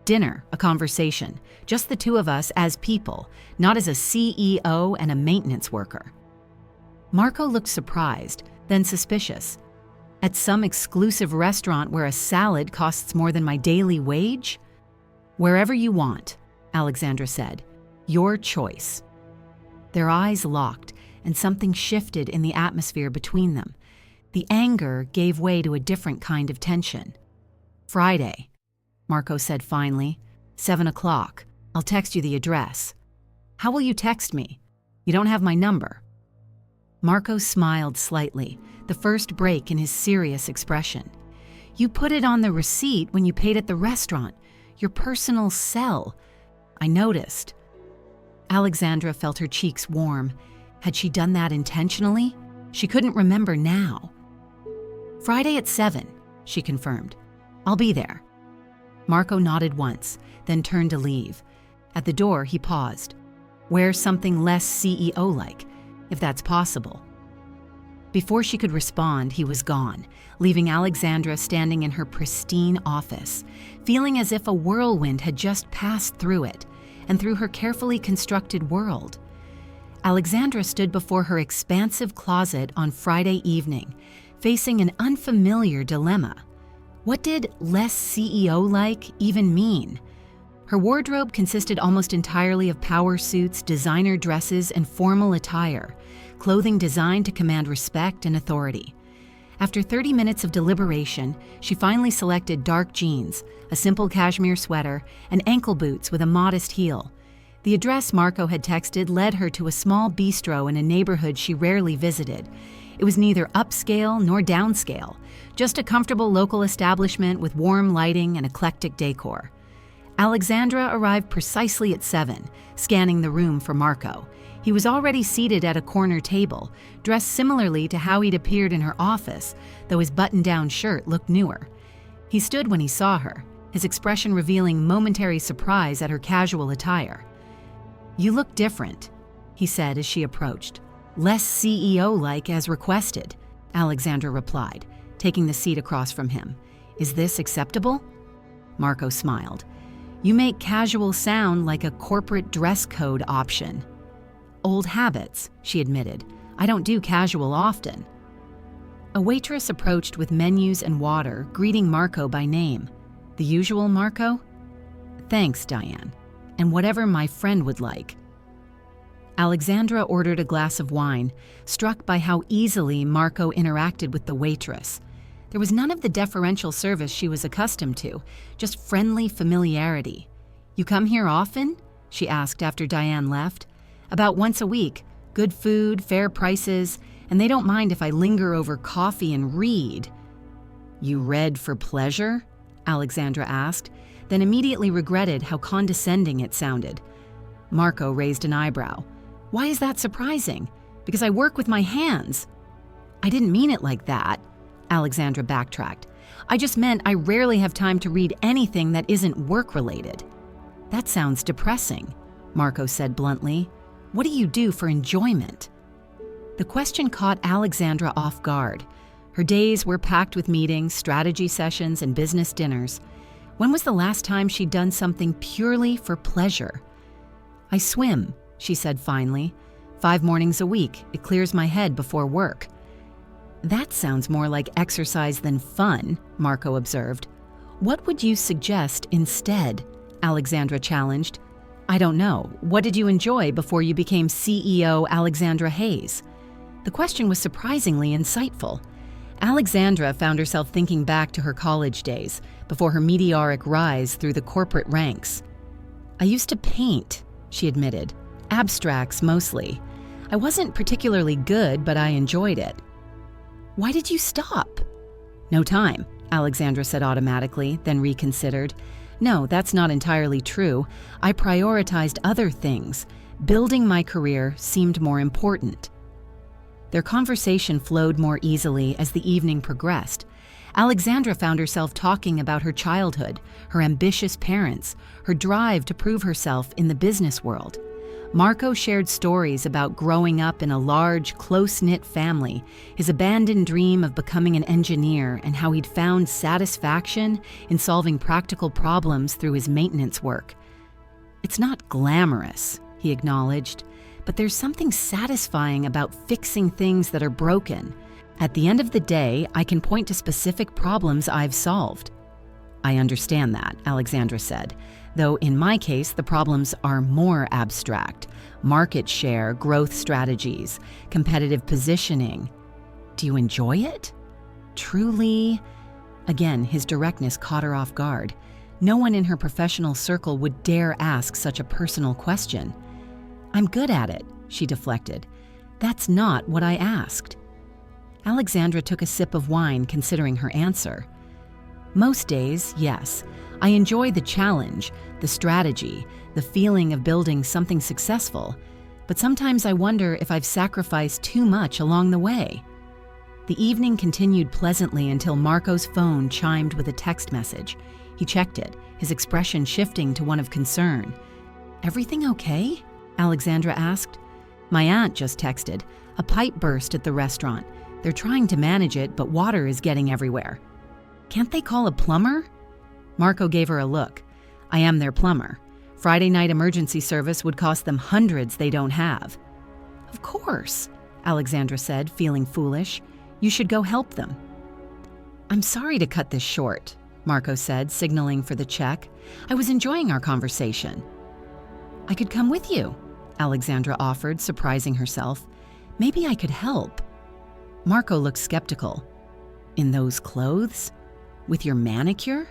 "Dinner, a conversation. Just the two of us as people, not as a CEO and a maintenance worker." Marco looked surprised, then suspicious. At some exclusive restaurant where a salad costs more than my daily wage? Wherever you want, Alexandra said. Your choice. Their eyes locked, and something shifted in the atmosphere between them. The anger gave way to a different kind of tension. Friday, Marco said finally. 7 o'clock. I'll text you the address. How will you text me? You don't have my number. Marco smiled slightly, the first break in his serious expression. You put it on the receipt when you paid at the restaurant, your personal cell. I noticed. Alexandra felt her cheeks warm. Had she done that intentionally? She couldn't remember now. Friday at 7, she confirmed. I'll be there. Marco nodded once, then turned to leave. At the door, he paused. Wear something less CEO-like, if that's possible. Before she could respond, he was gone, leaving Alexandra standing in her pristine office, feeling as if a whirlwind had just passed through it and through her carefully constructed world. Alexandra stood before her expansive closet on Friday evening, facing an unfamiliar dilemma. What did less CEO-like even mean? Her wardrobe consisted almost entirely of power suits, designer dresses, and formal attire, clothing designed to command respect and authority. After 30 minutes of deliberation, she finally selected dark jeans, a simple cashmere sweater, and ankle boots with a modest heel. The address Marco had texted led her to a small bistro in a neighborhood she rarely visited. It was neither upscale nor downscale, just a comfortable local establishment with warm lighting and eclectic decor. Alexandra arrived precisely at 7, scanning the room for Marco. He was already seated at a corner table, dressed similarly to how he'd appeared in her office, though his button-down shirt looked newer. He stood when he saw her, his expression revealing momentary surprise at her casual attire. You look different, he said as she approached. Less CEO-like as requested, Alexandra replied, taking the seat across from him. Is this acceptable? Marco smiled. You make casual sound like a corporate dress code option. Old habits, she admitted. I don't do casual often. A waitress approached with menus and water, greeting Marco by name. The usual Marco? Thanks, Diane. And whatever my friend would like. Alexandra ordered a glass of wine, struck by how easily Marco interacted with the waitress. There was none of the deferential service she was accustomed to, just friendly familiarity. You come here often? She asked after Diane left. About once a week, good food, fair prices, and they don't mind if I linger over coffee and read. You read for pleasure? Alexandra asked, then immediately regretted how condescending it sounded. Marco raised an eyebrow. Why is that surprising? Because I work with my hands. I didn't mean it like that, Alexandra backtracked. I just meant I rarely have time to read anything that isn't work-related. That sounds depressing, Marco said bluntly. What do you do for enjoyment? The question caught Alexandra off guard. Her days were packed with meetings, strategy sessions, and business dinners. When was the last time she'd done something purely for pleasure? I swim, she said finally. 5 mornings a week. It clears my head before work. That sounds more like exercise than fun, Marco observed. What would you suggest instead? Alexandra challenged. I don't know. What did you enjoy before you became CEO Alexandra Hayes? The question was surprisingly insightful. Alexandra found herself thinking back to her college days, before her meteoric rise through the corporate ranks. I used to paint, she admitted. Abstracts mostly. I wasn't particularly good, but I enjoyed it. Why did you stop? No time, Alexandra said automatically, then reconsidered. No, that's not entirely true. I prioritized other things. Building my career seemed more important. Their conversation flowed more easily as the evening progressed. Alexandra found herself talking about her childhood, her ambitious parents, her drive to prove herself in the business world. Marco shared stories about growing up in a large, close-knit family, his abandoned dream of becoming an engineer, and how he'd found satisfaction in solving practical problems through his maintenance work. It's not glamorous, he acknowledged, but there's something satisfying about fixing things that are broken, At the end of the day, I can point to specific problems I've solved. I understand that, Alexandra said, though in my case, the problems are more abstract. Market share, growth strategies, competitive positioning. Do you enjoy it? Truly? Again, his directness caught her off guard. No one in her professional circle would dare ask such a personal question. I'm good at it, she deflected. That's not what I asked. Alexandra took a sip of wine, considering her answer. Most days, yes. I enjoy the challenge, the strategy, the feeling of building something successful, but sometimes I wonder if I've sacrificed too much along the way. The evening continued pleasantly until Marco's phone chimed with a text message. He checked it, his expression shifting to one of concern. Everything okay? Alexandra asked. My aunt just texted. A pipe burst at the restaurant. They're trying to manage it, but water is getting everywhere. Can't they call a plumber? Marco gave her a look. I am their plumber. Friday night emergency service would cost them hundreds they don't have. Of course, Alexandra said, feeling foolish. You should go help them. I'm sorry to cut this short, Marco said, signaling for the check. I was enjoying our conversation. I could come with you, Alexandra offered, surprising herself. Maybe I could help. Marco looked skeptical. In those clothes? With your manicure?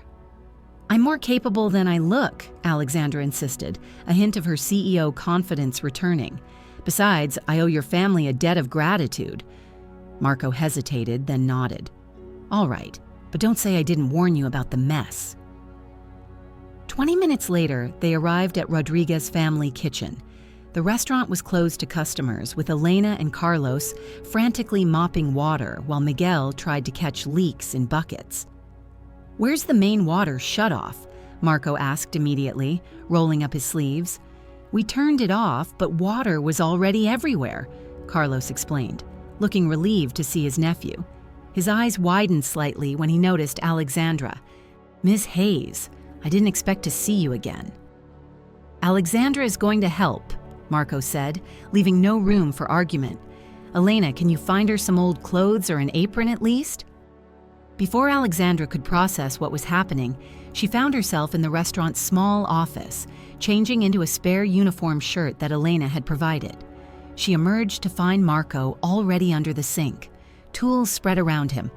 I'm more capable than I look, Alexandra insisted, a hint of her CEO confidence returning. Besides, I owe your family a debt of gratitude. Marco hesitated, then nodded. All right, but don't say I didn't warn you about the mess. 20 minutes later, they arrived at Rodriguez's family kitchen. The restaurant was closed to customers, with Elena and Carlos frantically mopping water while Miguel tried to catch leaks in buckets. Where's the main water shutoff? Marco asked immediately, rolling up his sleeves. We turned it off, but water was already everywhere, Carlos explained, looking relieved to see his nephew. His eyes widened slightly when he noticed Alexandra. Miss Hayes, I didn't expect to see you again. Alexandra is going to help, Marco said, leaving no room for argument. Elena, can you find her some old clothes or an apron at least? Before Alexandra could process what was happening, she found herself in the restaurant's small office, changing into a spare uniform shirt that Elena had provided. She emerged to find Marco already under the sink, tools spread around him.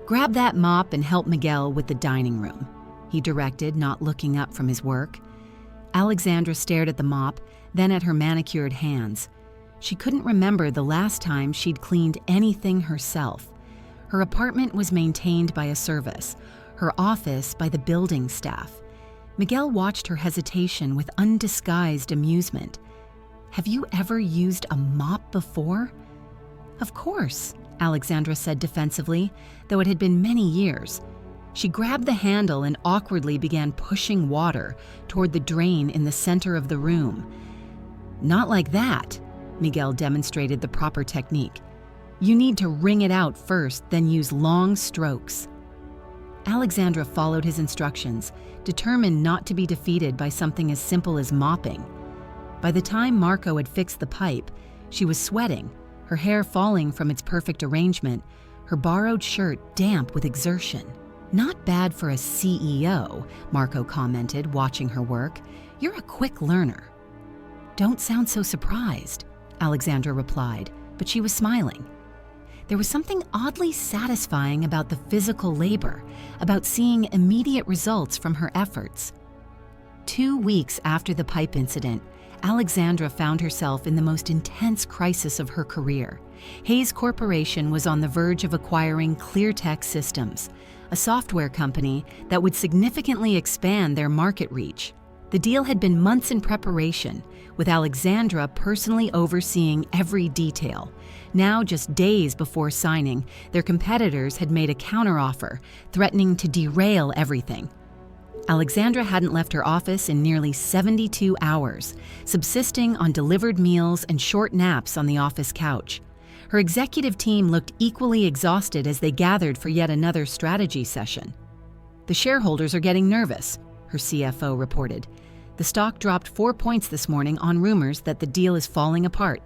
Grab that mop and help Miguel with the dining room, he directed, not looking up from his work. Alexandra stared at the mop, then at her manicured hands. She couldn't remember the last time she'd cleaned anything herself. Her apartment was maintained by a service, her office by the building staff. Miguel watched her hesitation with undisguised amusement. Have you ever used a mop before? Of course, Alexandra said defensively, though it had been many years. She grabbed the handle and awkwardly began pushing water toward the drain in the center of the room. Not like that, Miguel demonstrated the proper technique. You need to wring it out first, then use long strokes. Alexandra followed his instructions, determined not to be defeated by something as simple as mopping. By the time Marco had fixed the pipe, she was sweating, her hair falling from its perfect arrangement, her borrowed shirt damp with exertion. Not bad for a CEO, Marco commented, watching her work. You're a quick learner. Don't sound so surprised, Alexandra replied, but she was smiling. There was something oddly satisfying about the physical labor, about seeing immediate results from her efforts. 2 weeks after the pipe incident, Alexandra found herself in the most intense crisis of her career. Hayes Corporation was on the verge of acquiring ClearTech Systems, a software company that would significantly expand their market reach. The deal had been months in preparation, with Alexandra personally overseeing every detail. Now, just days before signing, their competitors had made a counteroffer, threatening to derail everything. Alexandra hadn't left her office in nearly 72 hours, subsisting on delivered meals and short naps on the office couch. Her executive team looked equally exhausted as they gathered for yet another strategy session. The shareholders are getting nervous, her CFO reported. The stock dropped 4 points this morning on rumors that the deal is falling apart.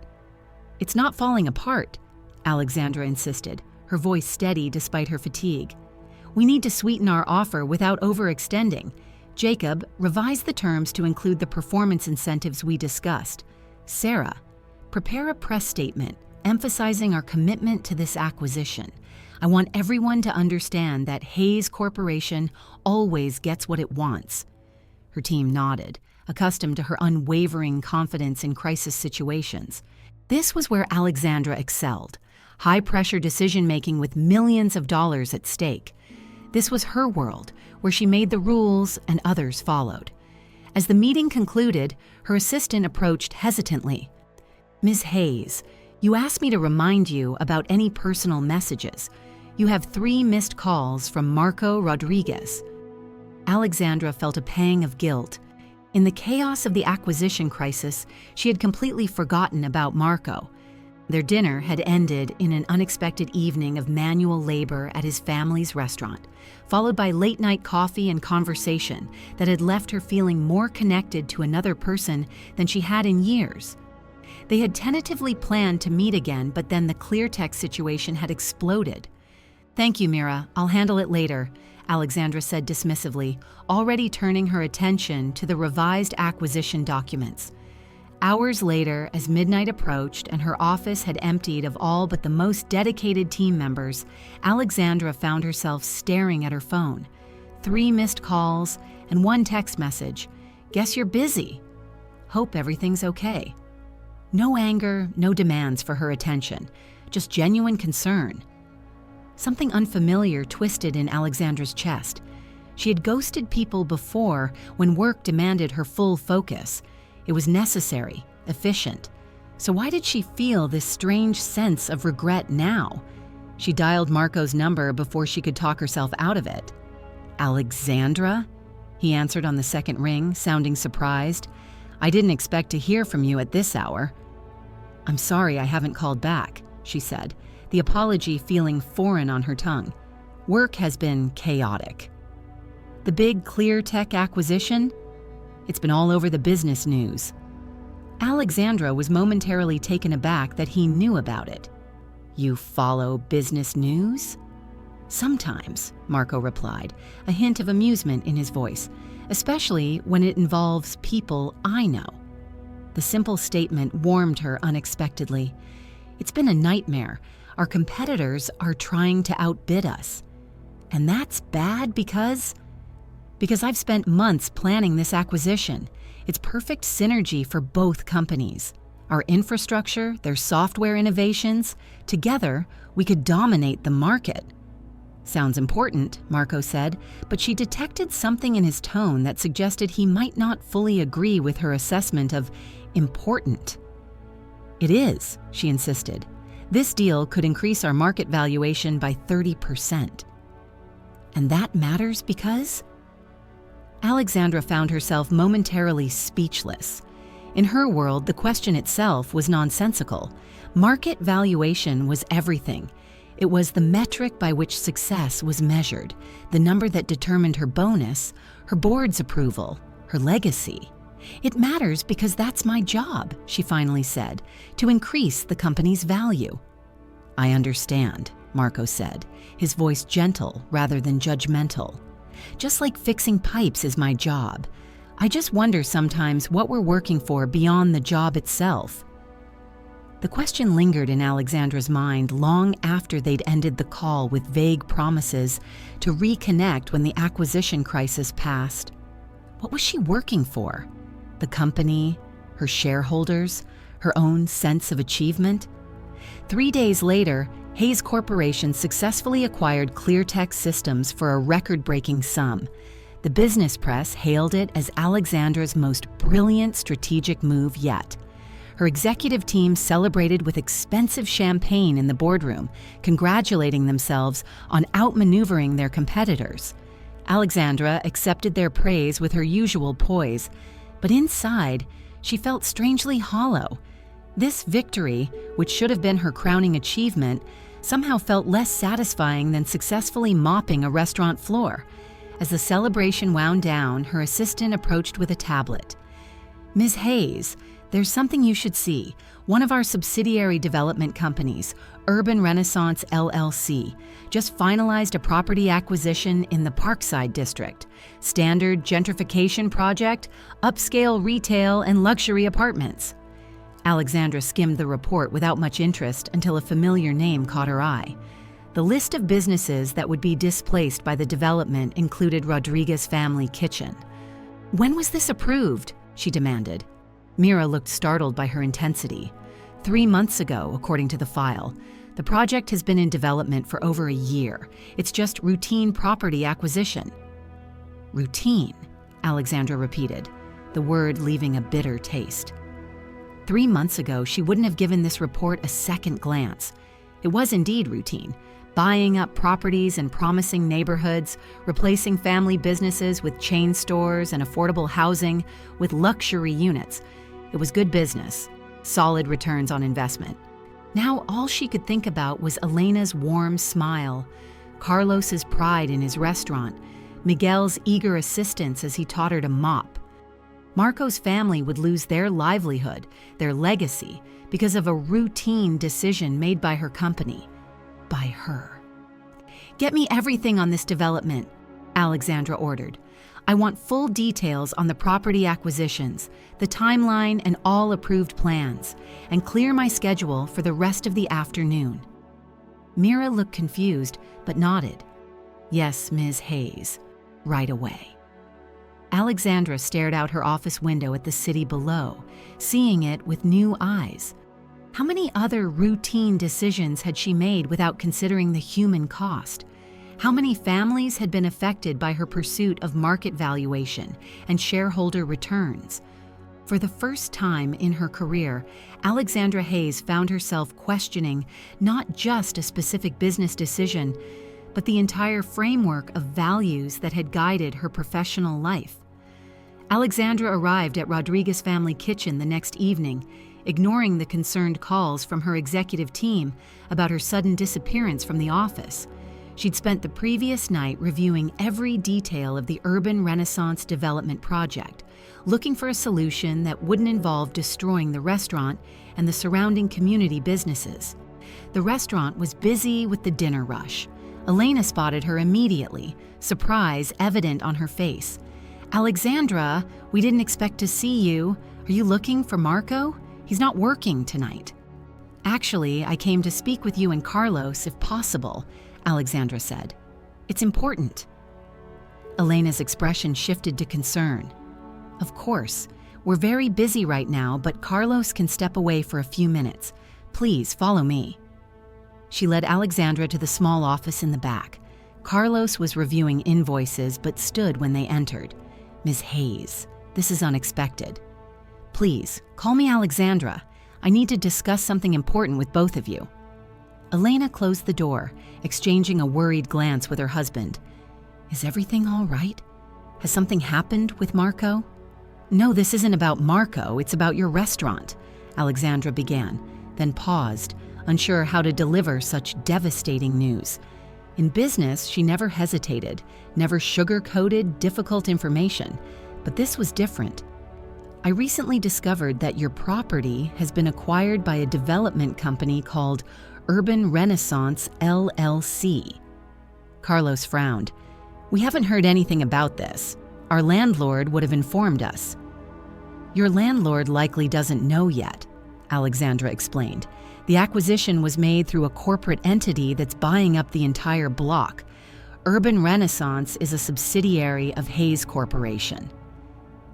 It's not falling apart, Alexandra insisted, her her voice steady despite her fatigue. "We need to sweeten our offer without overextending. Jacob, revise the terms to include the performance incentives we discussed. Sarah, prepare a press statement emphasizing our commitment to this acquisition. I want everyone to understand that Hayes Corporation always gets what it wants." Her team nodded, accustomed to her unwavering confidence in crisis situations. This was where Alexandra excelled: high-pressure decision-making with millions of dollars at stake. This was her world, where she made the rules and others followed. As the meeting concluded, her assistant approached hesitantly. "Ms. Hayes, you asked me to remind you about any personal messages. You have 3 missed calls from Marco Rodriguez." Alexandra felt a pang of guilt. In the chaos of the acquisition crisis, she had completely forgotten about Marco. Their dinner had ended in an unexpected evening of manual labor at his family's restaurant, followed by late-night coffee and conversation that had left her feeling more connected to another person than she had in years. They had tentatively planned to meet again, but then the ClearTech situation had exploded. "Thank you, Mira. I'll handle it later," Alexandra said dismissively, already turning her attention to the revised acquisition documents. Hours later, as midnight approached and her office had emptied of all but the most dedicated team members, Alexandra found herself staring at her phone. 3 missed calls and 1 text message. "Guess you're busy. Hope everything's okay." No anger, no demands for her attention, just genuine concern. Something unfamiliar twisted in Alexandra's chest. She had ghosted people before when work demanded her full focus. It was necessary, efficient. So why did she feel this strange sense of regret now? She dialed Marco's number before she could talk herself out of it. "Alexandra?" He answered on the second ring, sounding surprised. "I didn't expect to hear from you at this hour." "I'm sorry I haven't called back," she said, the apology feeling foreign on her tongue. "Work has been chaotic." "The big ClearTech acquisition? It's been all over the business news." Alexandra was momentarily taken aback that he knew about it. "You follow business news?" "Sometimes," Marco replied, a hint of amusement in his voice, "especially when it involves people I know." The simple statement warmed her unexpectedly. "It's been a nightmare. Our competitors are trying to outbid us. And that's bad because I've spent months planning this acquisition. It's perfect synergy for both companies. Our infrastructure, their software innovations, together we could dominate the market." "Sounds important," Marco said, but she detected something in his tone that suggested he might not fully agree with her assessment of important. "It is," she insisted. "This deal could increase our market valuation by 30%. "And that matters because?" Alexandra found herself momentarily speechless. In her world, the question itself was nonsensical. Market valuation was everything. It was the metric by which success was measured, the number that determined her bonus, her board's approval, her legacy. "It matters because that's my job," she finally said, "to increase the company's value." "I understand," Marco said, his voice gentle rather than judgmental. "Just like fixing pipes is my job. I just wonder sometimes what we're working for beyond the job itself." The question lingered in Alexandra's mind long after they'd ended the call with vague promises to reconnect when the acquisition crisis passed. What was she working for? The company, her shareholders, her own sense of achievement? 3 days later, Hayes Corporation successfully acquired ClearTech Systems for a record-breaking sum. The business press hailed it as Alexandra's most brilliant strategic move yet. Her executive team celebrated with expensive champagne in the boardroom, congratulating themselves on outmaneuvering their competitors. Alexandra accepted their praise with her usual poise, but inside, she felt strangely hollow. This victory, which should have been her crowning achievement, somehow felt less satisfying than successfully mopping a restaurant floor. As the celebration wound down, her assistant approached with a tablet. "Ms. Hayes, There's something you should see. One of our subsidiary development companies, Urban Renaissance LLC, just finalized a property acquisition in the Parkside district. Standard gentrification project, upscale retail, and luxury apartments. Alexandra skimmed the report without much interest until a familiar name caught her eye. The list of businesses that would be displaced by the development included Rodriguez Family Kitchen. "When was this approved?" she demanded. Mira looked startled by her intensity. 3 months ago, according to the file. The project has been in development for over a year. It's just routine property acquisition. Routine, Alexandra repeated, the word leaving a bitter taste. 3 months ago, she wouldn't have given this report a second glance. It was indeed routine, buying up properties in promising neighborhoods, replacing family businesses with chain stores and affordable housing with luxury units. It was good business, solid returns on investment. Now all she could think about was Elena's warm smile, Carlos's pride in his restaurant, Miguel's eager assistance as he taught her to mop. Marco's family would lose their livelihood, their legacy, because of a routine decision made by her company. By her. "Get me everything on this development," Alexandra ordered. "I want full details on the property acquisitions, the timeline, and all approved plans, and clear my schedule for the rest of the afternoon." Mira looked confused, but nodded. "Yes, Ms. Hayes, right away." Alexandra stared out her office window at the city below, seeing it with new eyes. How many other routine decisions had she made without considering the human cost? How many families had been affected by her pursuit of market valuation and shareholder returns? For the first time in her career, Alexandra Hayes found herself questioning not just a specific business decision, but the entire framework of values that had guided her professional life. Alexandra arrived at Rodriguez Family Kitchen the next evening, ignoring the concerned calls from her executive team about her sudden disappearance from the office. She'd spent the previous night reviewing every detail of the Urban Renaissance development project, looking for a solution that wouldn't involve destroying the restaurant and the surrounding community businesses. The restaurant was busy with the dinner rush. Elena spotted her immediately, surprise evident on her face. "Alexandra, we didn't expect to see you. Are you looking for Marco? He's not working tonight." "Actually, I came to speak with you and Carlos, if possible," Alexandra said. "It's important." Elena's expression shifted to concern. "Of course. We're very busy right now, but Carlos can step away for a few minutes. Please follow me." She led Alexandra to the small office in the back. Carlos was reviewing invoices but stood when they entered. "Ms. Hayes, this is unexpected." "Please, call me Alexandra. I need to discuss something important with both of you." Elena closed the door, exchanging a worried glance with her husband. "Is everything all right? Has something happened with Marco?" "No, this isn't about Marco, it's about your restaurant," Alexandra began, then paused, unsure how to deliver such devastating news. In business, she never hesitated, never sugar-coated difficult information, but this was different. "I recently discovered that your property has been acquired by a development company called Urban Renaissance LLC. Carlos frowned. "We haven't heard anything about this. Our landlord would have informed us." "Your landlord likely doesn't know yet," Alexandra explained. "The acquisition was made through a corporate entity that's buying up the entire block. Urban Renaissance is a subsidiary of Hayes Corporation."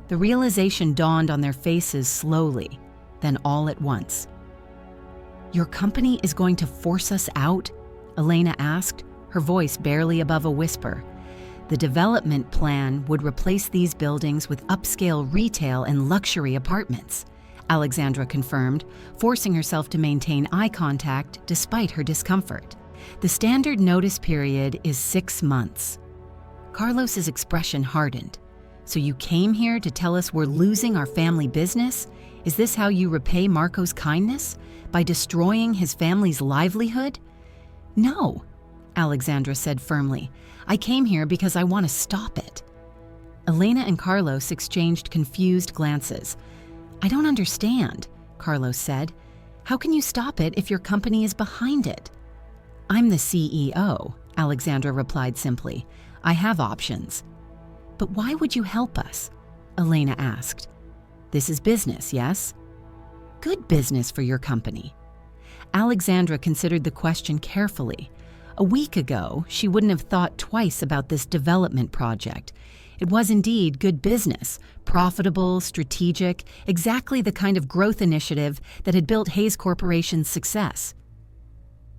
The realization dawned on their faces slowly, then all at once. "Your company is going to force us out?" Elena asked, her voice barely above a whisper. "The development plan would replace these buildings with upscale retail and luxury apartments," Alexandra confirmed, forcing herself to maintain eye contact despite her discomfort. "The standard notice period is 6 months." Carlos's expression hardened. "So you came here to tell us we're losing our family business? Is this how you repay Marco's kindness? By destroying his family's livelihood?" "No," Alexandra said firmly. "I came here because I want to stop it." Elena and Carlos exchanged confused glances. I don't understand, Carlos said. How can you stop it if your company is behind it? I'm the CEO, Alexandra replied simply. I have options. But why would you help us? Elena asked. This is business, yes? Good business for your company. Alexandra considered the question carefully. A week ago, she wouldn't have thought twice about this development project. It was indeed good business, profitable, strategic, exactly the kind of growth initiative that had built Hayes Corporation's success.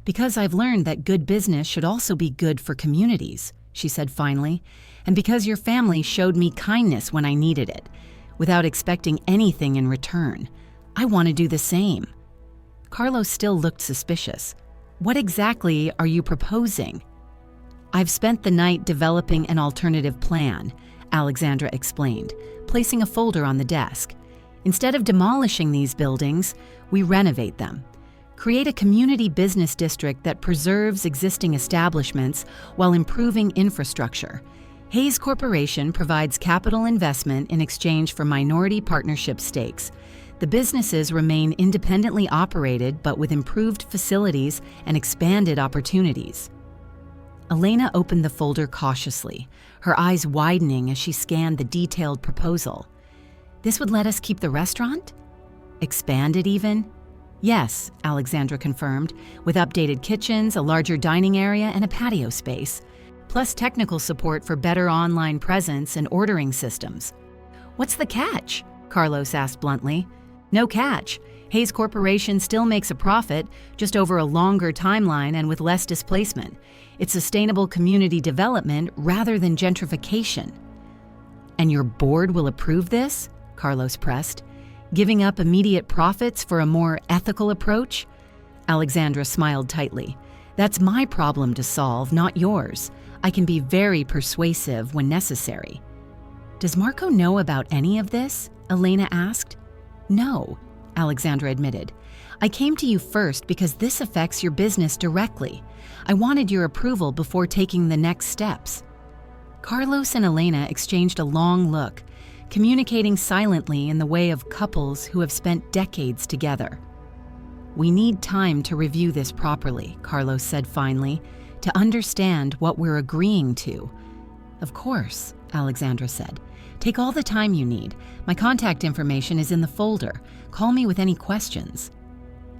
Because I've learned that good business should also be good for communities, she said finally, and because your family showed me kindness when I needed it, without expecting anything in return. I want to do the same. Carlos still looked suspicious. What exactly are you proposing? I've spent the night developing an alternative plan, Alexandra explained, placing a folder on the desk. Instead of demolishing these buildings, we renovate them. Create a community business district that preserves existing establishments while improving infrastructure. Hayes Corporation provides capital investment in exchange for minority partnership stakes. The businesses remain independently operated but with improved facilities and expanded opportunities. Elena opened the folder cautiously, her eyes widening as she scanned the detailed proposal. This would let us keep the restaurant? Expand it even? Yes, Alexandra confirmed, with updated kitchens, a larger dining area, and a patio space, plus technical support for better online presence and ordering systems. What's the catch? Carlos asked bluntly. No catch. Hayes Corporation still makes a profit, just over a longer timeline and with less displacement. It's sustainable community development rather than gentrification. And your board will approve this? Carlos pressed. Giving up immediate profits for a more ethical approach? Alexandra smiled tightly. That's my problem to solve, not yours. I can be very persuasive when necessary. Does Marco know about any of this? Elena asked. No, Alexandra admitted. I came to you first because this affects your business directly. I wanted your approval before taking the next steps. Carlos and Elena exchanged a long look, communicating silently in the way of couples who have spent decades together. We need time to review this properly, Carlos said finally, to understand what we're agreeing to. Of course, Alexandra said. Take all the time you need. My contact information is in the folder. Call me with any questions.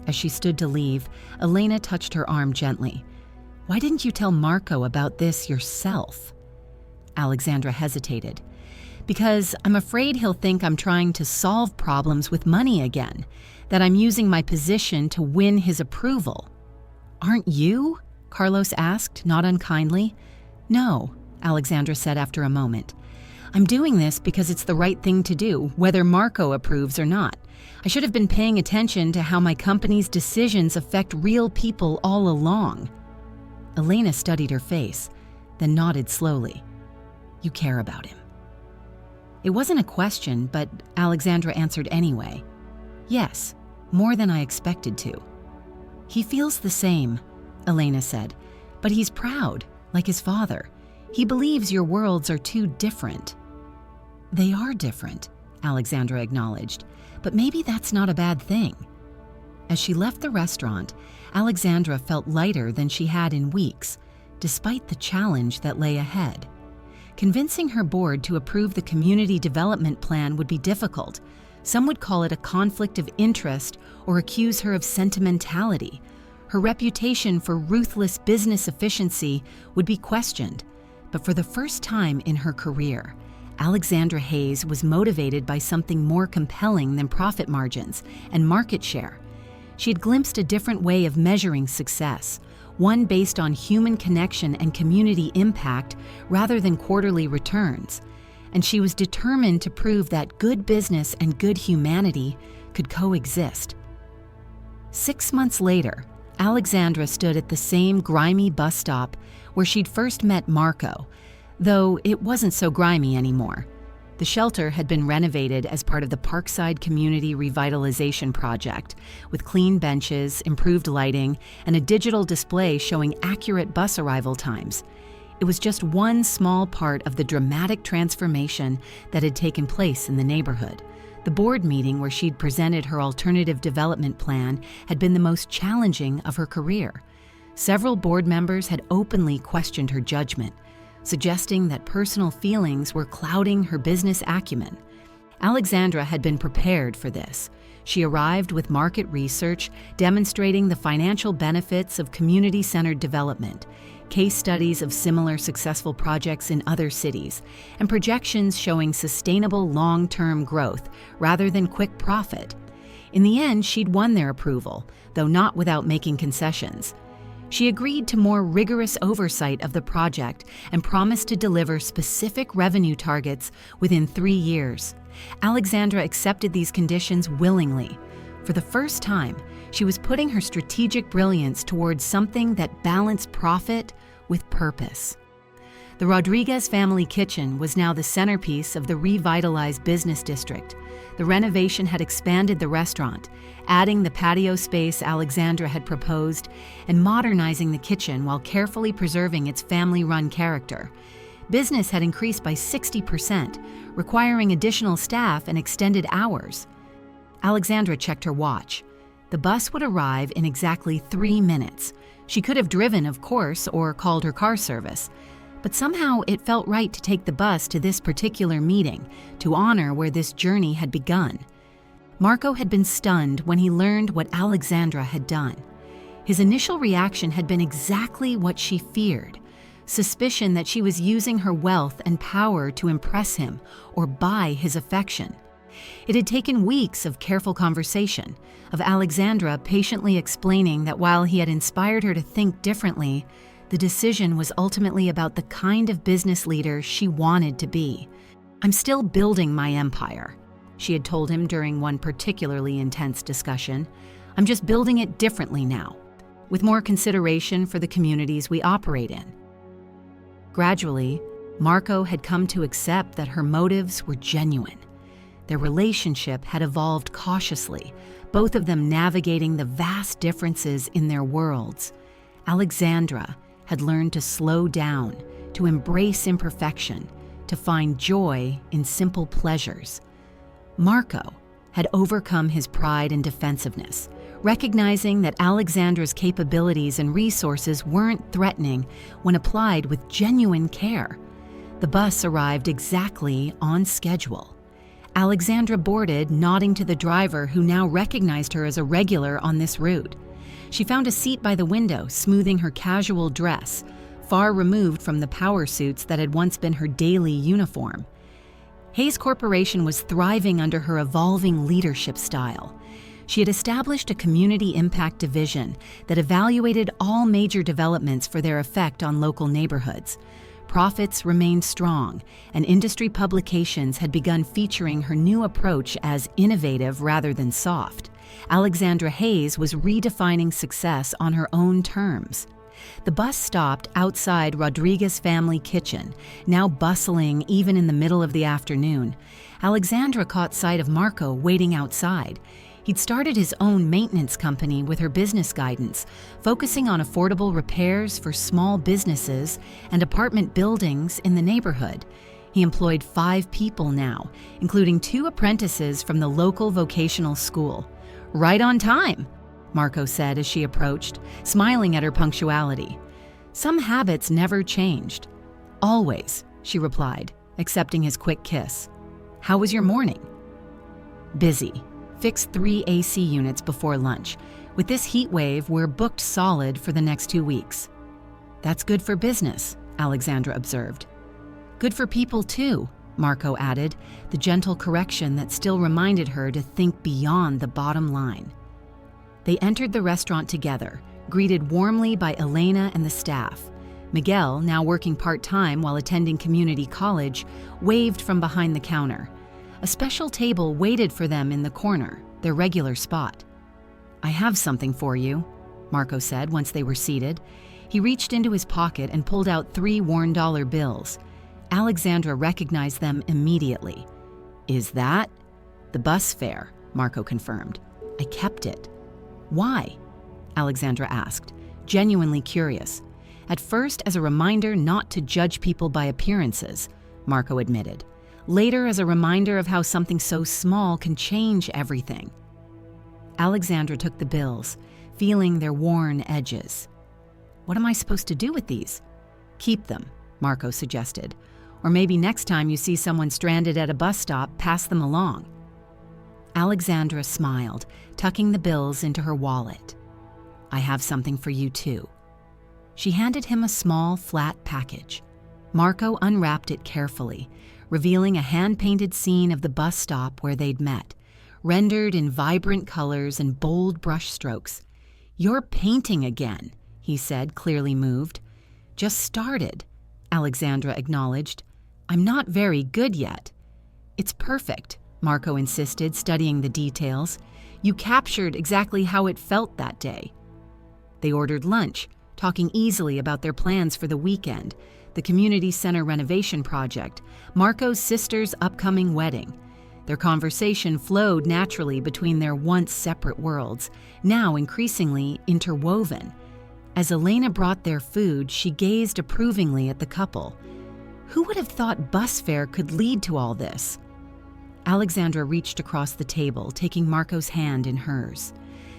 As she stood to leave, Elena touched her arm gently. Why didn't you tell Marco about this yourself? Alexandra hesitated. Because I'm afraid he'll think I'm trying to solve problems with money again, that I'm using my position to win his approval. Aren't you? Carlos asked, not unkindly. No, Alexandra said after a moment. I'm doing this because it's the right thing to do, whether Marco approves or not. I should have been paying attention to how my company's decisions affect real people all along. Elena studied her face, then nodded slowly. You care about him. It wasn't a question, but Alexandra answered anyway. Yes, more than I expected to. He feels the same, Elena said, but he's proud, like his father. He believes your worlds are too different. They are different, Alexandra acknowledged, but maybe that's not a bad thing. As she left the restaurant, Alexandra felt lighter than she had in weeks, despite the challenge that lay ahead. Convincing her board to approve the community development plan would be difficult. Some would call it a conflict of interest or accuse her of sentimentality. Her reputation for ruthless business efficiency would be questioned. But for the first time in her career, Alexandra Hayes was motivated by something more compelling than profit margins and market share. She had glimpsed a different way of measuring success, one based on human connection and community impact rather than quarterly returns. And she was determined to prove that good business and good humanity could coexist. 6 months later, Alexandra stood at the same grimy bus stop where she'd first met Marco, though it wasn't so grimy anymore. The shelter had been renovated as part of the Parkside Community Revitalization Project, with clean benches, improved lighting, and a digital display showing accurate bus arrival times. It was just one small part of the dramatic transformation that had taken place in the neighborhood. The board meeting where she'd presented her alternative development plan had been the most challenging of her career. Several board members had openly questioned her judgment, suggesting that personal feelings were clouding her business acumen. Alexandra had been prepared for this. She arrived with market research demonstrating the financial benefits of community-centered development, case studies of similar successful projects in other cities, and projections showing sustainable long-term growth rather than quick profit. In the end, she'd won their approval, though not without making concessions. She agreed to more rigorous oversight of the project and promised to deliver specific revenue targets within 3 years. Alexandra accepted these conditions willingly. For the first time, she was putting her strategic brilliance towards something that balanced profit with purpose. The Rodriguez family kitchen was now the centerpiece of the revitalized business district. The renovation had expanded the restaurant, adding the patio space Alexandra had proposed and modernizing the kitchen while carefully preserving its family-run character. Business had increased by 60%, requiring additional staff and extended hours. Alexandra checked her watch. The bus would arrive in exactly 3 minutes. She could have driven, of course, or called her car service. But somehow it felt right to take the bus to this particular meeting, to honor where this journey had begun. Marco had been stunned when he learned what Alexandra had done. His initial reaction had been exactly what she feared: suspicion that she was using her wealth and power to impress him or buy his affection. It had taken weeks of careful conversation, of Alexandra patiently explaining that while he had inspired her to think differently, the decision was ultimately about the kind of business leader she wanted to be. "I'm still building my empire," she had told him during one particularly intense discussion. "I'm just building it differently now, with more consideration for the communities we operate in." Gradually, Marco had come to accept that her motives were genuine. Their relationship had evolved cautiously, both of them navigating the vast differences in their worlds. Alexandra had learned to slow down, to embrace imperfection, to find joy in simple pleasures. Marco had overcome his pride and defensiveness, recognizing that Alexandra's capabilities and resources weren't threatening when applied with genuine care. The bus arrived exactly on schedule. Alexandra boarded, nodding to the driver who now recognized her as a regular on this route. She found a seat by the window, smoothing her casual dress, far removed from the power suits that had once been her daily uniform. Hayes Corporation was thriving under her evolving leadership style. She had established a community impact division that evaluated all major developments for their effect on local neighborhoods. Profits remained strong, and industry publications had begun featuring her new approach as innovative rather than soft. Alexandra Hayes was redefining success on her own terms. The bus stopped outside Rodriguez family kitchen, now bustling even in the middle of the afternoon. Alexandra caught sight of Marco waiting outside. He'd started his own maintenance company with her business guidance, focusing on affordable repairs for small businesses and apartment buildings in the neighborhood. He employed 5 people now, including 2 apprentices from the local vocational school. "Right on time," Marco said as she approached, smiling at her punctuality. Some habits never changed. "Always," she replied, accepting his quick kiss. "How was your morning?" "Busy. Fixed 3 AC units before lunch. With this heat wave, we're booked solid for the next 2 weeks." "That's good for business," Alexandra observed. "Good for people too," Marco added, the gentle correction that still reminded her to think beyond the bottom line. They entered the restaurant together, greeted warmly by Elena and the staff. Miguel, now working part-time while attending community college, waved from behind the counter. A special table waited for them in the corner, their regular spot. "I have something for you," Marco said once they were seated. He reached into his pocket and pulled out 3 worn dollar bills. Alexandra recognized them immediately. "Is that?" "The bus fare," Marco confirmed. "I kept it." "Why?" Alexandra asked, genuinely curious. "At first, as a reminder not to judge people by appearances," Marco admitted. later as a reminder of how something so small can change everything. Alexandra took the bills, feeling their worn edges. "What am I supposed to do with these?" "Keep them," Marco suggested. "Or maybe next time you see someone stranded at a bus stop, pass them along." Alexandra smiled, tucking the bills into her wallet. "I have something for you too." She handed him a small, flat package. Marco unwrapped it carefully, revealing a hand-painted scene of the bus stop where they'd met, rendered in vibrant colors and bold brushstrokes. "You're painting again," he said, clearly moved. "Just started," Alexandra acknowledged. "I'm not very good yet." "It's perfect," Marco insisted, studying the details. "You captured exactly how it felt that day." They ordered lunch, talking easily about their plans for the weekend, the community center renovation project, Marco's sister's upcoming wedding. Their conversation flowed naturally between their once separate worlds, now increasingly interwoven. As Elena brought their food, she gazed approvingly at the couple. Who would have thought bus fare could lead to all this? Alexandra reached across the table, taking Marco's hand in hers.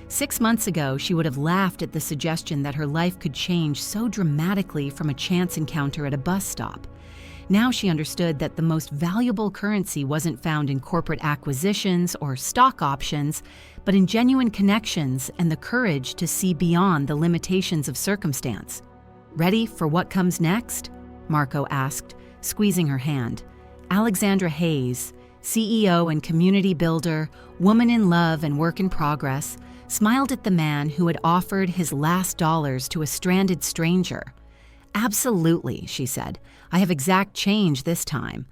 6 months ago, she would have laughed at the suggestion that her life could change so dramatically from a chance encounter at a bus stop. Now she understood that the most valuable currency wasn't found in corporate acquisitions or stock options, but in genuine connections and the courage to see beyond the limitations of circumstance. "Ready for what comes next?" Marco asked, squeezing her hand. Alexandra Hayes, CEO and community builder, woman in love and work in progress, smiled at the man who had offered his last dollars to a stranded stranger. "Absolutely," she said. "I have exact change this time.